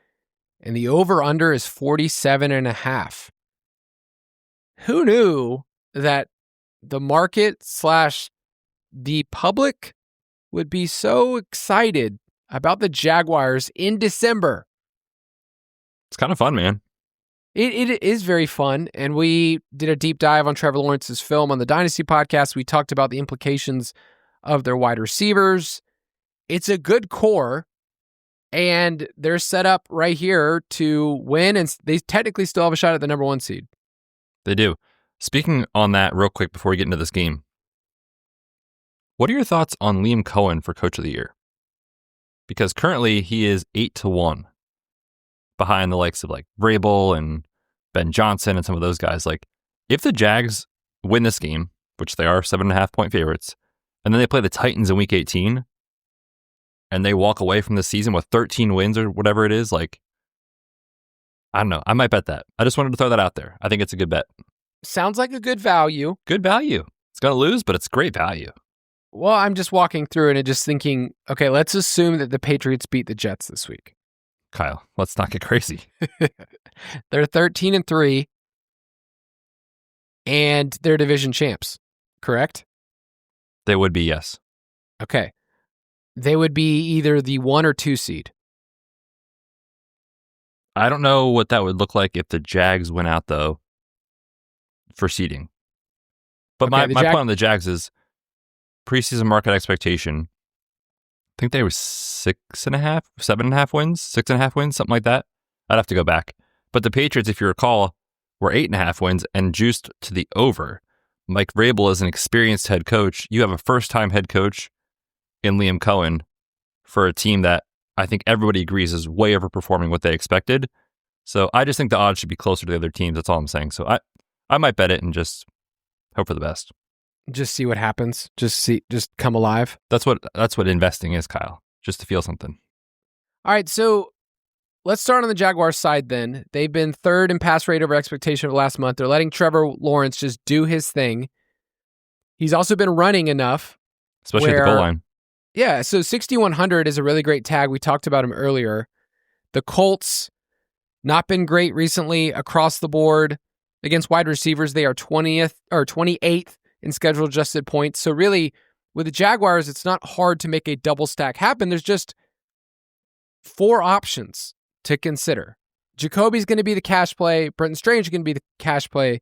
and the over-under is 47.5. Who knew that the market / the public would be so excited about the Jaguars in December? It's kind of fun, man. It is very fun, and we did a deep dive on Trevor Lawrence's film on the Dynasty podcast. We talked about the implications of their wide receivers. It's a good core, and they're set up right here to win, and they technically still have a shot at the number 1 seed. They do. Speaking on that real quick before we get into this game, what are your thoughts on Liam Cohen for Coach of the Year? Because currently he is 8-1 behind the likes of like Vrabel and Ben Johnson and some of those guys. Like, if the Jags win this game, which they are 7.5-point favorites, and then they play the Titans in Week 18, and they walk away from the season with 13 wins or whatever it is, like, I don't know. I might bet that. I just wanted to throw that out there. I think it's a good bet. Sounds like a good value. Good value. It's going to lose, but it's great value. Well, I'm just walking through it and just thinking, okay, let's assume that the Patriots beat the Jets this week. Kyle, let's not get crazy. They're 13-3, and they're division champs, correct? They would be, yes. Okay. They would be either the 1 or 2 seed. I don't know what that would look like if the Jags went out, though, for seeding. But okay, my point on the Jags is preseason market expectation. I think they were 6.5, 7.5 wins, 6.5 wins, something like that. I'd have to go back. But the Patriots, if you recall, were 8.5 wins and juiced to the over. Mike Vrabel is an experienced head coach. You have a first-time head coach in Liam Cohen for a team that I think everybody agrees is way overperforming what they expected. So I just think the odds should be closer to the other teams. That's all I'm saying. So I might bet it and just hope for the best. Just see what happens. Just come alive. That's what investing is, Kyle. Just to feel something. All right, so let's start on the Jaguars side then. They've been 3rd in pass rate over expectation over the last month. They're letting Trevor Lawrence just do his thing. He's also been running enough. Especially at the goal line. Yeah, so 6,100 is a really great tag. We talked about him earlier. The Colts, not been great recently across the board. Against wide receivers, they are 28th in schedule adjusted points. So really, with the Jaguars, it's not hard to make a double stack happen. There's just 4 options to consider. Jacoby's going to be the cash play. Brenton Strange is going to be the cash play.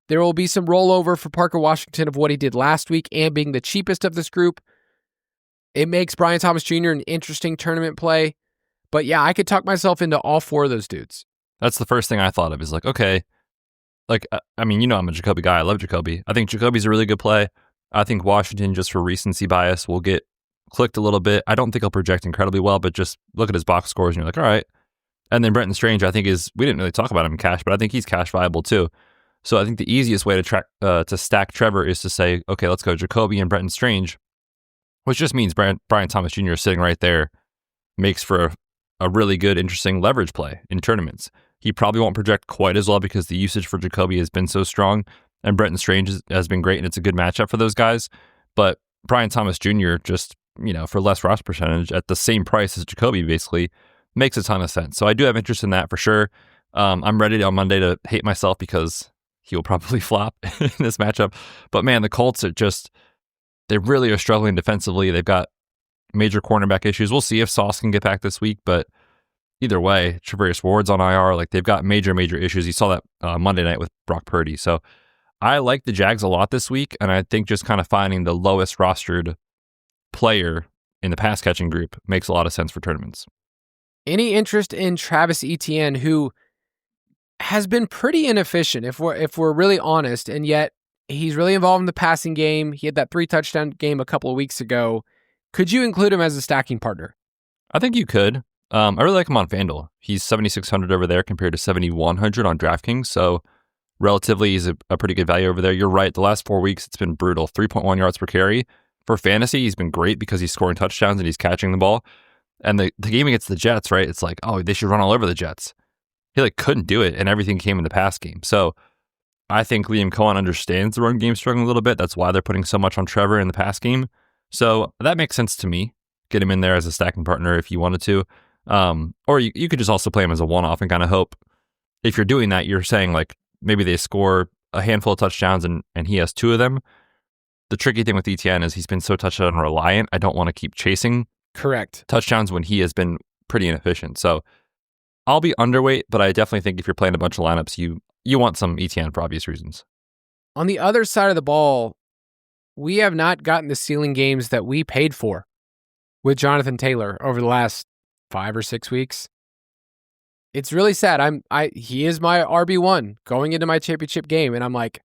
There will be some rollover for Parker Washington of what he did last week and being the cheapest of this group. It makes Brian Thomas Jr. an interesting tournament play. But yeah, I could talk myself into all four of those dudes. That's the first thing I thought of is like, okay, like, I mean, I'm a Jacoby guy. I love Jacoby. I think Jacoby's a really good play. I think Washington, just for recency bias, will get clicked a little bit. I don't think he'll project incredibly well, but just look at his box scores and you're like, all right. And then Brenton Strange, I think we didn't really talk about him in cash, but I think he's cash viable too. So I think the easiest way to stack Trevor is to say, okay, let's go Jacoby and Brenton Strange, which just means Brian Thomas Jr. is sitting right there, makes for a really good, interesting leverage play in tournaments. He probably won't project quite as well because the usage for Jacoby has been so strong, and Brenton Strange has been great, and it's a good matchup for those guys. But Brian Thomas Jr. just, for less roster percentage at the same price as Jacoby basically makes a ton of sense. So I do have interest in that for sure. I'm ready on Monday to hate myself because he will probably flop in this matchup. But man, the Colts they really are struggling defensively. They've got major cornerback issues. We'll see if Sauce can get back this week, but either way, Travarius Ward's on IR. Like, they've got major issues. You saw that Monday night with Brock Purdy. So I like the Jags a lot this week, and I think just kind of finding the lowest rostered player in the pass catching group makes a lot of sense for tournaments. Any interest in Travis Etienne, who has been pretty inefficient if we're really honest, and yet he's really involved in the passing game. He had that 3-touchdown game a couple of weeks ago. Could you include him as a stacking partner? I think you could. I really like him on FanDuel. He's 7,600 over there compared to 7,100 on DraftKings. So relatively, he's a pretty good value over there. You're right. The last 4 weeks, it's been brutal. 3.1 yards per carry. For fantasy, he's been great because he's scoring touchdowns and he's catching the ball. And the game against the Jets, right? It's like, oh, they should run all over the Jets. He couldn't do it, and everything came in the pass game. So I think Liam Cohen understands the run game struggling a little bit. That's why they're putting so much on Trevor in the pass game. So that makes sense to me. Get him in there as a stacking partner if you wanted to. Or you could just also play him as a one-off and kind of hope. If you're doing that, you're saying like maybe they score a handful of touchdowns and he has 2 of them. The tricky thing with Etienne is he's been so touchdown reliant. I don't want to keep chasing touchdowns when he has been pretty inefficient. So I'll be underweight, but I definitely think if you're playing a bunch of lineups, you want some Etienne for obvious reasons. On the other side of the ball, we have not gotten the ceiling games that we paid for with Jonathan Taylor over the last 5 or 6 weeks. It's really sad. He is my RB1 going into my championship game, and I'm like,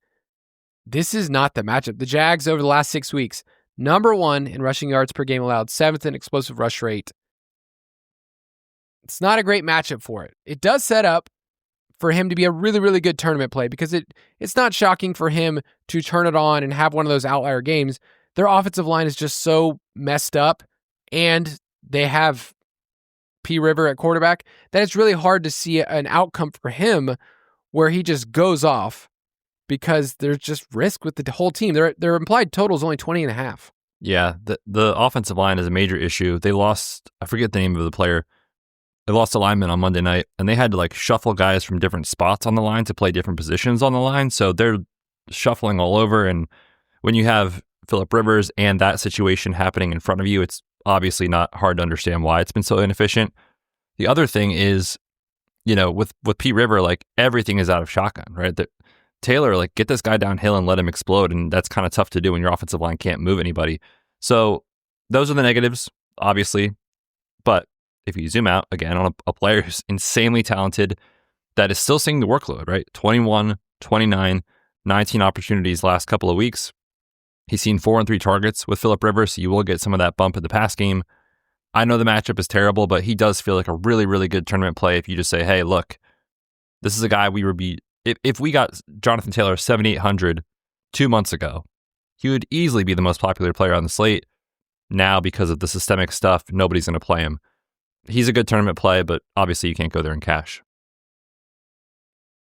this is not the matchup. The Jags over the last 6 weeks, number 1 in rushing yards per game allowed, 7th in explosive rush rate. It's not a great matchup for it. It does set up for him to be a really, really good tournament play because it's not shocking for him to turn it on and have one of those outlier games. Their offensive line is just so messed up, and they have P. River at quarterback that it's really hard to see an outcome for him where he just goes off because there's just risk with the whole team. Their implied total is only 20.5. Yeah, the offensive line is a major issue. They lost, I forget the name of the player. They lost a lineman on Monday night, and they had to shuffle guys from different spots on the line to play different positions on the line. So they're shuffling all over. And when you have Phillip Rivers and that situation happening in front of you, it's obviously not hard to understand why it's been so inefficient. The other thing is, with P. River, everything is out of shotgun, right? That Taylor, get this guy downhill and let him explode, and that's kind of tough to do when your offensive line can't move anybody. So those are the negatives, obviously. But if you zoom out again on a player who's insanely talented, that is still seeing the workload, right? 21, 29, 19 opportunities last couple of weeks. He's seen 4 and 3 targets with Phillip Rivers, so you will get some of that bump in the pass game. I know the matchup is terrible, but he does feel like a really, really good tournament play if you just say, hey, look, this is a guy we would be... If we got Jonathan Taylor 7,800 2 months ago, he would easily be the most popular player on the slate. Now, because of the systemic stuff, nobody's going to play him. He's a good tournament play, but obviously you can't go there in cash.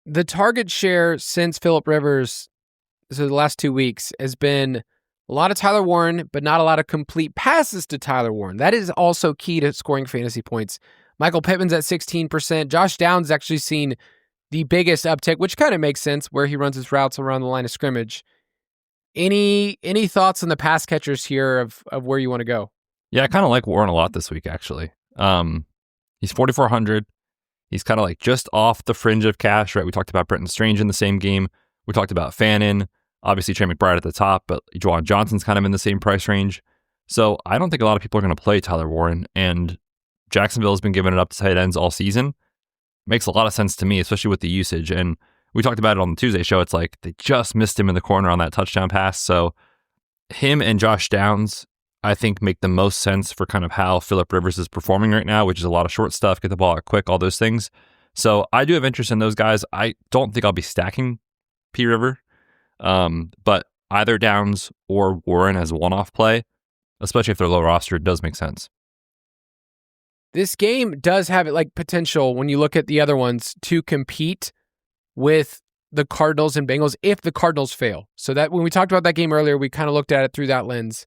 The target share since Phillip Rivers, so the last 2 weeks, has been a lot of Tyler Warren, but not a lot of complete passes to Tyler Warren. That is also key to scoring fantasy points. Michael Pittman's at 16%. Josh Downs actually seen the biggest uptick, which kind of makes sense where he runs his routes around the line of scrimmage. Any thoughts on the pass catchers here of where you want to go? Yeah, I kind of like Warren a lot this week, actually. He's 4,400. He's kind of just off the fringe of cash, right? We talked about Brenton Strange in the same game. We talked about Fannin, obviously Trey McBride at the top, but Juwan Johnson's kind of in the same price range. So I don't think a lot of people are going to play Tyler Warren, and Jacksonville has been giving it up to tight ends all season. Makes a lot of sense to me, especially with the usage. And we talked about it on the Tuesday show. It's like they just missed him in the corner on that touchdown pass. So him and Josh Downs, I think, make the most sense for kind of how Phillip Rivers is performing right now, which is a lot of short stuff, get the ball out quick, all those things. So I do have interest in those guys. I don't think I'll be stacking P. River, but either Downs or Warren as a one-off play, especially if they're low roster, it does make sense. This game does have like potential when you look at the other ones to compete with the Cardinals and Bengals if the Cardinals fail. So that when we talked about that game earlier, we kind of looked at it through that lens.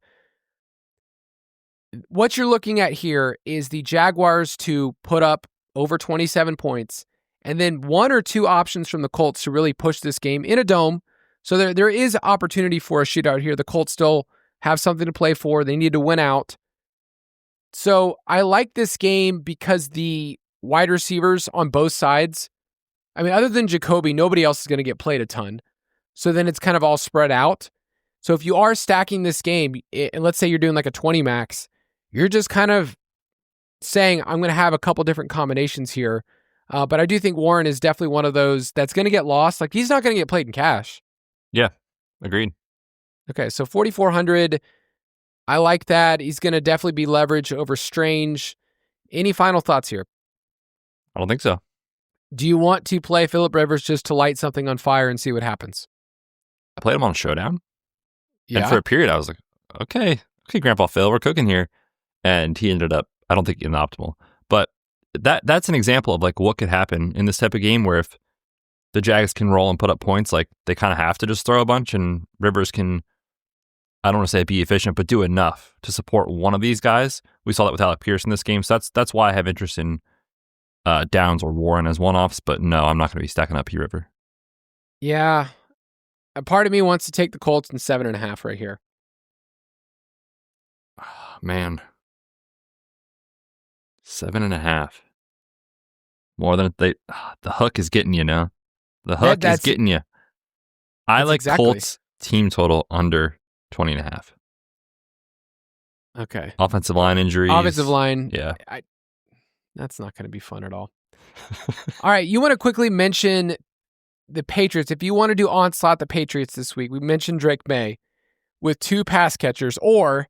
What you're looking at here is the Jaguars to put up over 27 points, and then one or two options from the Colts to really push this game in a dome. So there is opportunity for a shootout here. The Colts still have something to play for. They need to win out. So I like this game because the wide receivers on both sides, I mean, other than Jacoby, nobody else is going to get played a ton. So then it's kind of all spread out. So if you are stacking this game, and let's say you're doing like a 20 max, you're just kind of saying, I'm going to have a couple different combinations here. But I do think Warren is definitely one of those that's going to get lost. Like, he's not going to get played in cash. Yeah, agreed. Okay, so 4,400. I like that. He's going to definitely be leveraged over Strange. Any final thoughts here? I don't think so. Do you want to play Phillip Rivers just to light something on fire and see what happens? I played him on Showdown. Yeah. And for a period, I was like, okay, Grandpa Phil, we're cooking here. And he ended up, I don't think in the optimal. But that's an example of like what could happen in this type of game where if the Jags can roll and put up points, like they kind of have to just throw a bunch and Rivers can, I don't want to say be efficient, but do enough to support one of these guys. We saw that with Alec Pierce in this game. So that's why I have interest in Downs or Warren as one-offs. But no, I'm not going to be stacking up P. River. Yeah. A part of me wants to take the Colts in 7.5 right here. Oh, man. 7.5. More than the hook is getting you now. The hook is getting you. I like exactly. Colts team total under 20.5. Okay. Offensive line injuries. Offensive line. Yeah. That's not going to be fun at all. All right. You want to quickly mention the Patriots. If you want to do onslaught the Patriots this week, we mentioned Drake May with 2 pass catchers. Or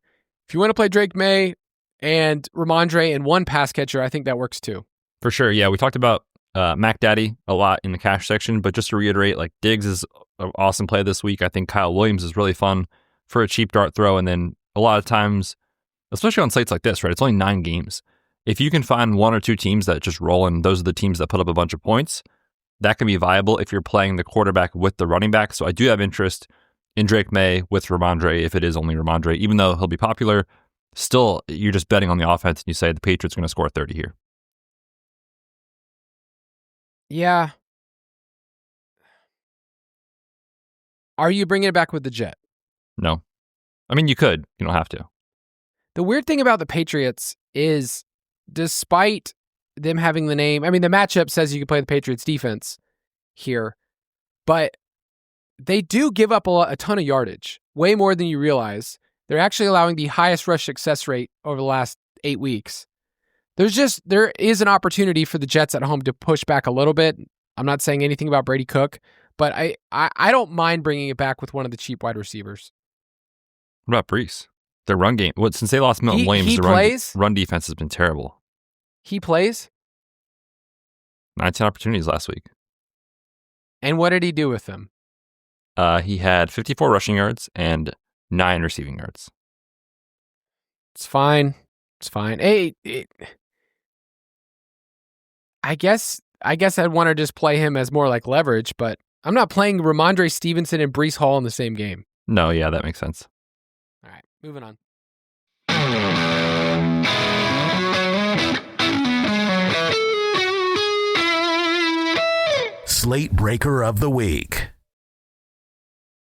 if you want to play Drake May and Ramondre and 1 pass catcher, I think that works too. For sure. Yeah. We talked about Mac Daddy a lot in the cash section, but just to reiterate, like Diggs is an awesome play this week. I think Kyle Williams is really fun for a cheap dart throw. And then a lot of times, especially on slates like this, right? It's only 9 games. If you can find 1 or 2 teams that just roll and those are the teams that put up a bunch of points, that can be viable if you're playing the quarterback with the running back. So I do have interest in Drake May with Ramondre if it is only Ramondre, even though he'll be popular. Still, you're just betting on the offense and you say the Patriots are going to score 30 here. Yeah. Are you bringing it back with the Jet? No. I mean, you could. You don't have to. The weird thing about the Patriots is despite them having the name, I mean, the matchup says you can play the Patriots defense here, but they do give up a ton of yardage, way more than you realize. They're actually allowing the highest rush success rate over the last 8 weeks. There is an opportunity for the Jets at home to push back a little bit. I'm not saying anything about Brady Cook, but I don't mind bringing it back with one of the cheap wide receivers. What about Brees? Their run game, since they lost Milton Williams, the run defense has been terrible. He plays? 19 opportunities last week. And what did he do with them? He had 54 rushing yards and 9 receiving yards. It's fine. It's fine. Hey, I guess I'd want to just play him as more like leverage, but I'm not playing Ramondre Stevenson and Breece Hall in the same game. No, yeah, that makes sense. All right, moving on. Slate Breaker of the Week.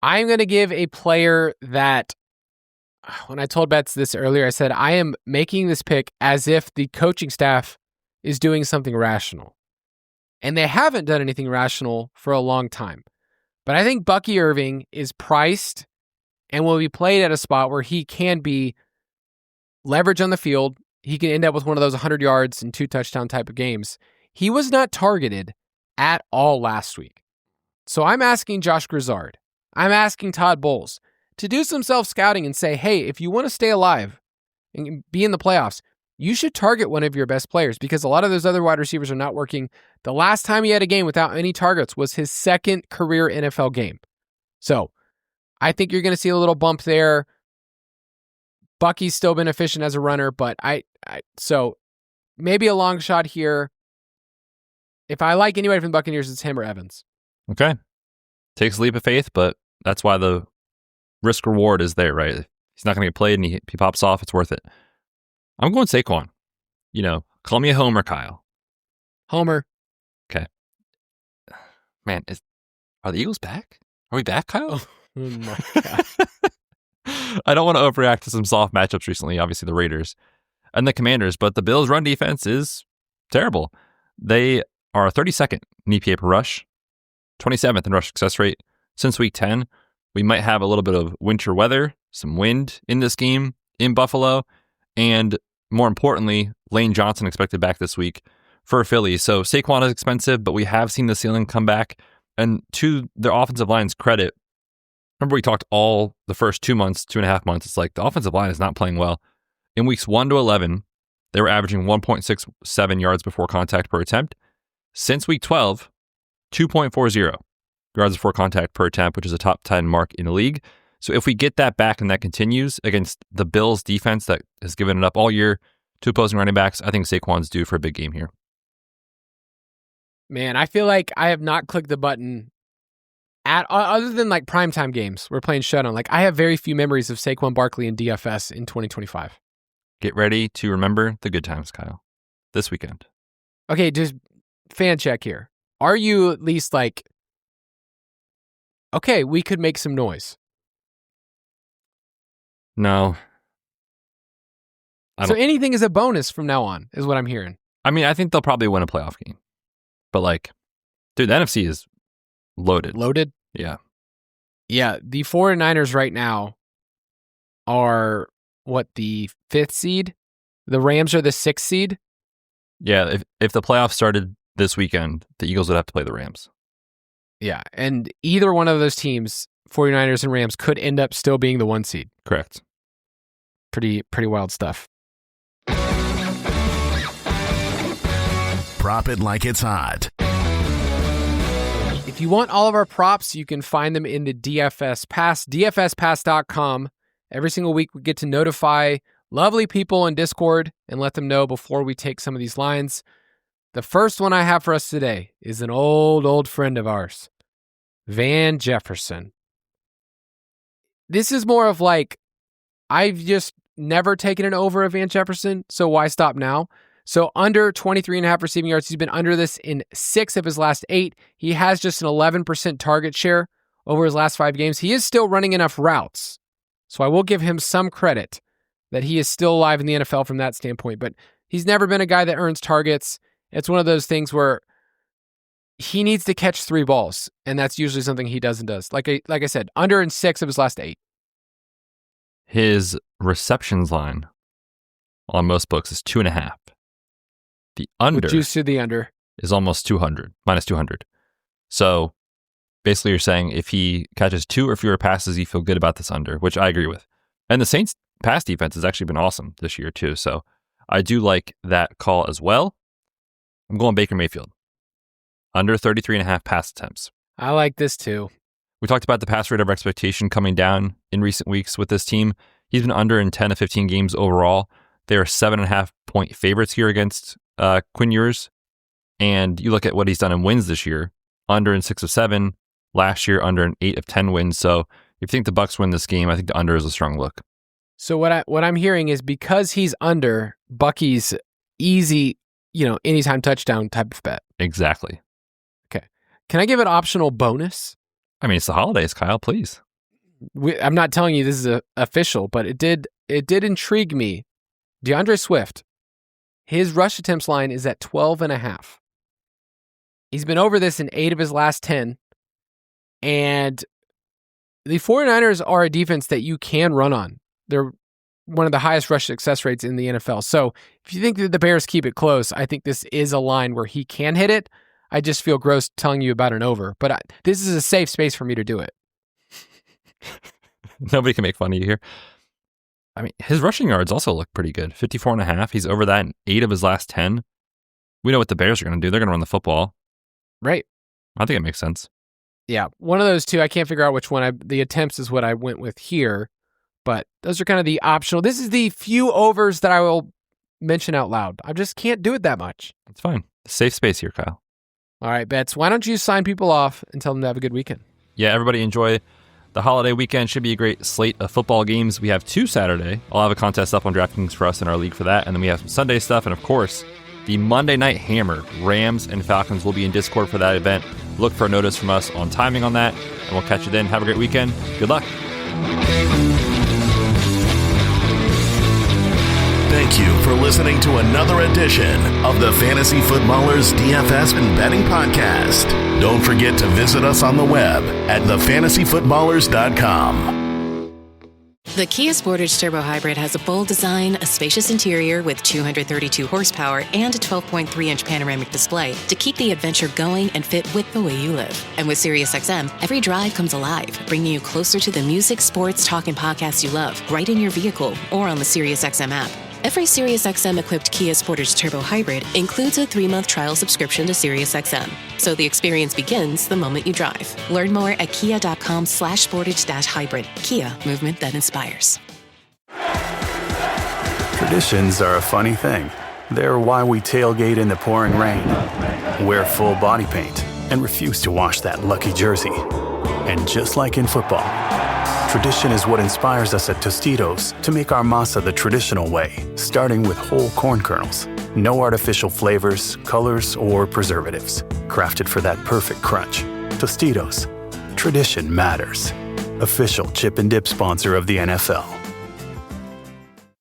I'm going to give a player that, when I told Betz this earlier, I said, I am making this pick as if the coaching staff is doing something rational. And they haven't done anything rational for a long time. But I think Bucky Irving is priced and will be played at a spot where he can be leverage on the field. He can end up with one of those 100 yards and 2 touchdown type of games. He was not targeted at all last week. So I'm asking Josh Grizzard, I'm asking Todd Bowles to do some self-scouting and say, hey, if you want to stay alive and be in the playoffs, you should target one of your best players because a lot of those other wide receivers are not working. The last time he had a game without any targets was his second career NFL game. So I think you're going to see a little bump there. Bucky's still been efficient as a runner, but so maybe a long shot here. If I like anybody from the Buccaneers, it's him or Evans. Okay. Takes a leap of faith, but that's why the risk reward is there, right? If he's not going to get played and he pops off, it's worth it. I'm going Saquon. Call me a homer, Kyle. Homer. Okay. Man, are the Eagles back? Are we back, Kyle? Oh my God. I don't want to overreact to some soft matchups recently, obviously the Raiders and the Commanders, but the Bills' run defense is terrible. They are 32nd in EPA per rush, 27th in rush success rate. Since week 10, we might have a little bit of winter weather, some wind in this game in Buffalo, and more importantly, Lane Johnson expected back this week for Philly. So Saquon is expensive, but we have seen the ceiling come back. And to their offensive line's credit, remember we talked all the first 2.5 months, it's like the offensive line is not playing well. In weeks 1 to 11, they were averaging 1.67 yards before contact per attempt. Since week 12, 2.40 yards before contact per attempt, which is a top 10 mark in the league. So if we get that back and that continues against the Bills defense that has given it up all year to opposing running backs, I think Saquon's due for a big game here. Man, I feel like I have not clicked the button other than like primetime games. We're playing shutdown. Like I have very few memories of Saquon Barkley in DFS in 2025. Get ready to remember the good times, Kyle, this weekend. Okay, just fan check here. Are you at least like, okay, we could make some noise? No. So anything is a bonus from now on, is what I'm hearing. I mean, I think they'll probably win a playoff game. But like, dude, the NFC is loaded. Loaded? Yeah. Yeah, the 49ers right now are, the 5th seed? The Rams are the 6th seed? Yeah, if the playoffs started this weekend, the Eagles would have to play the Rams. Yeah, and either one of those teams, 49ers and Rams, could end up still being the 1 seed. Correct. Pretty wild stuff. Prop it like it's hot. If you want all of our props, you can find them in the DFS Pass, dfspass.com. Every single week, we get to notify lovely people in Discord and let them know before we take some of these lines. The first one I have for us today is an old friend of ours, Van Jefferson. This is more of like, I've just never taken an over of Van Jefferson, so why stop now? So under 23.5 receiving yards, he's been under this in 6 of his last 8. He has just an 11% target share over his last 5 games. He is still running enough routes, so I will give him some credit that he is still alive in the NFL from that standpoint, but he's never been a guy that earns targets. It's one of those things where he needs to catch 3 balls, and that's usually something he does. Like I said, under in 6 of his last 8. His receptions line on most books is 2.5. The under with juice to the under is almost 200, minus 200. So basically you're saying if he catches 2 or fewer passes, you feel good about this under, which I agree with. And the Saints pass defense has actually been awesome this year too. So I do like that call as well. I'm going Baker Mayfield. Under 33.5 pass attempts. I like this too. We talked about the pass rate of expectation coming down in recent weeks with this team. He's been under in 10 to 15 games overall. They are 7.5 point favorites here against Quinn Ewers. And you look at what he's done in wins this year, under in 6 of 7. Last year, under in 8 of 10 wins. So if you think the Bucs win this game, I think the under is a strong look. So what I'm hearing is because he's under, Bucky's easy, anytime touchdown type of bet. Exactly. Okay. Can I give an optional bonus? I mean, it's the holidays, Kyle, please. I'm not telling you this is official, but it did intrigue me. DeAndre Swift, his rush attempts line is at 12.5. He's been over this in 8 of his last 10. And the 49ers are a defense that you can run on. They're one of the highest rush success rates in the NFL. So if you think that the Bears keep it close, I think this is a line where he can hit it. I just feel gross telling you about an over, but this is a safe space for me to do it. Nobody can make fun of you here. I mean, his rushing yards also look pretty good. 54.5. He's over that in 8 of his last 10. We know what the Bears are going to do. They're going to run the football. Right. I think it makes sense. Yeah. One of those two. I can't figure out which one. The attempts is what I went with here, but those are kind of the optional. This is the few overs that I will mention out loud. I just can't do it that much. It's fine. Safe space here, Kyle. All right, Betz. Why don't you sign people off and tell them to have a good weekend? Yeah, everybody enjoy the holiday weekend. Should be a great slate of football games. We have 2 Saturday. I'll have a contest up on DraftKings for us in our league for that. And then we have some Sunday stuff. And of course, the Monday Night Hammer, Rams and Falcons, will be in Discord for that event. Look for a notice from us on timing on that. And we'll catch you then. Have a great weekend. Good luck. Thank you for listening to another edition of the Fantasy Footballers DFS and Betting Podcast. Don't forget to visit us on the web at thefantasyfootballers.com. The Kia Sportage Turbo Hybrid has a bold design, a spacious interior with 232 horsepower, and a 12.3-inch panoramic display to keep the adventure going and fit with the way you live. And with SiriusXM, every drive comes alive, bringing you closer to the music, sports, talk, and podcasts you love, right in your vehicle or on the SiriusXM app. Every SiriusXM-equipped Kia Sportage Turbo Hybrid includes a 3-month trial subscription to SiriusXM, so the experience begins the moment you drive. Learn more at kia.com/sportage-hybrid. Kia, movement that inspires. Traditions are a funny thing. They're why we tailgate in the pouring rain, wear full body paint, and refuse to wash that lucky jersey. And just like in football, tradition is what inspires us at Tostitos to make our masa the traditional way, starting with whole corn kernels. No artificial flavors, colors, or preservatives. Crafted for that perfect crunch. Tostitos. Tradition matters. Official chip and dip sponsor of the NFL.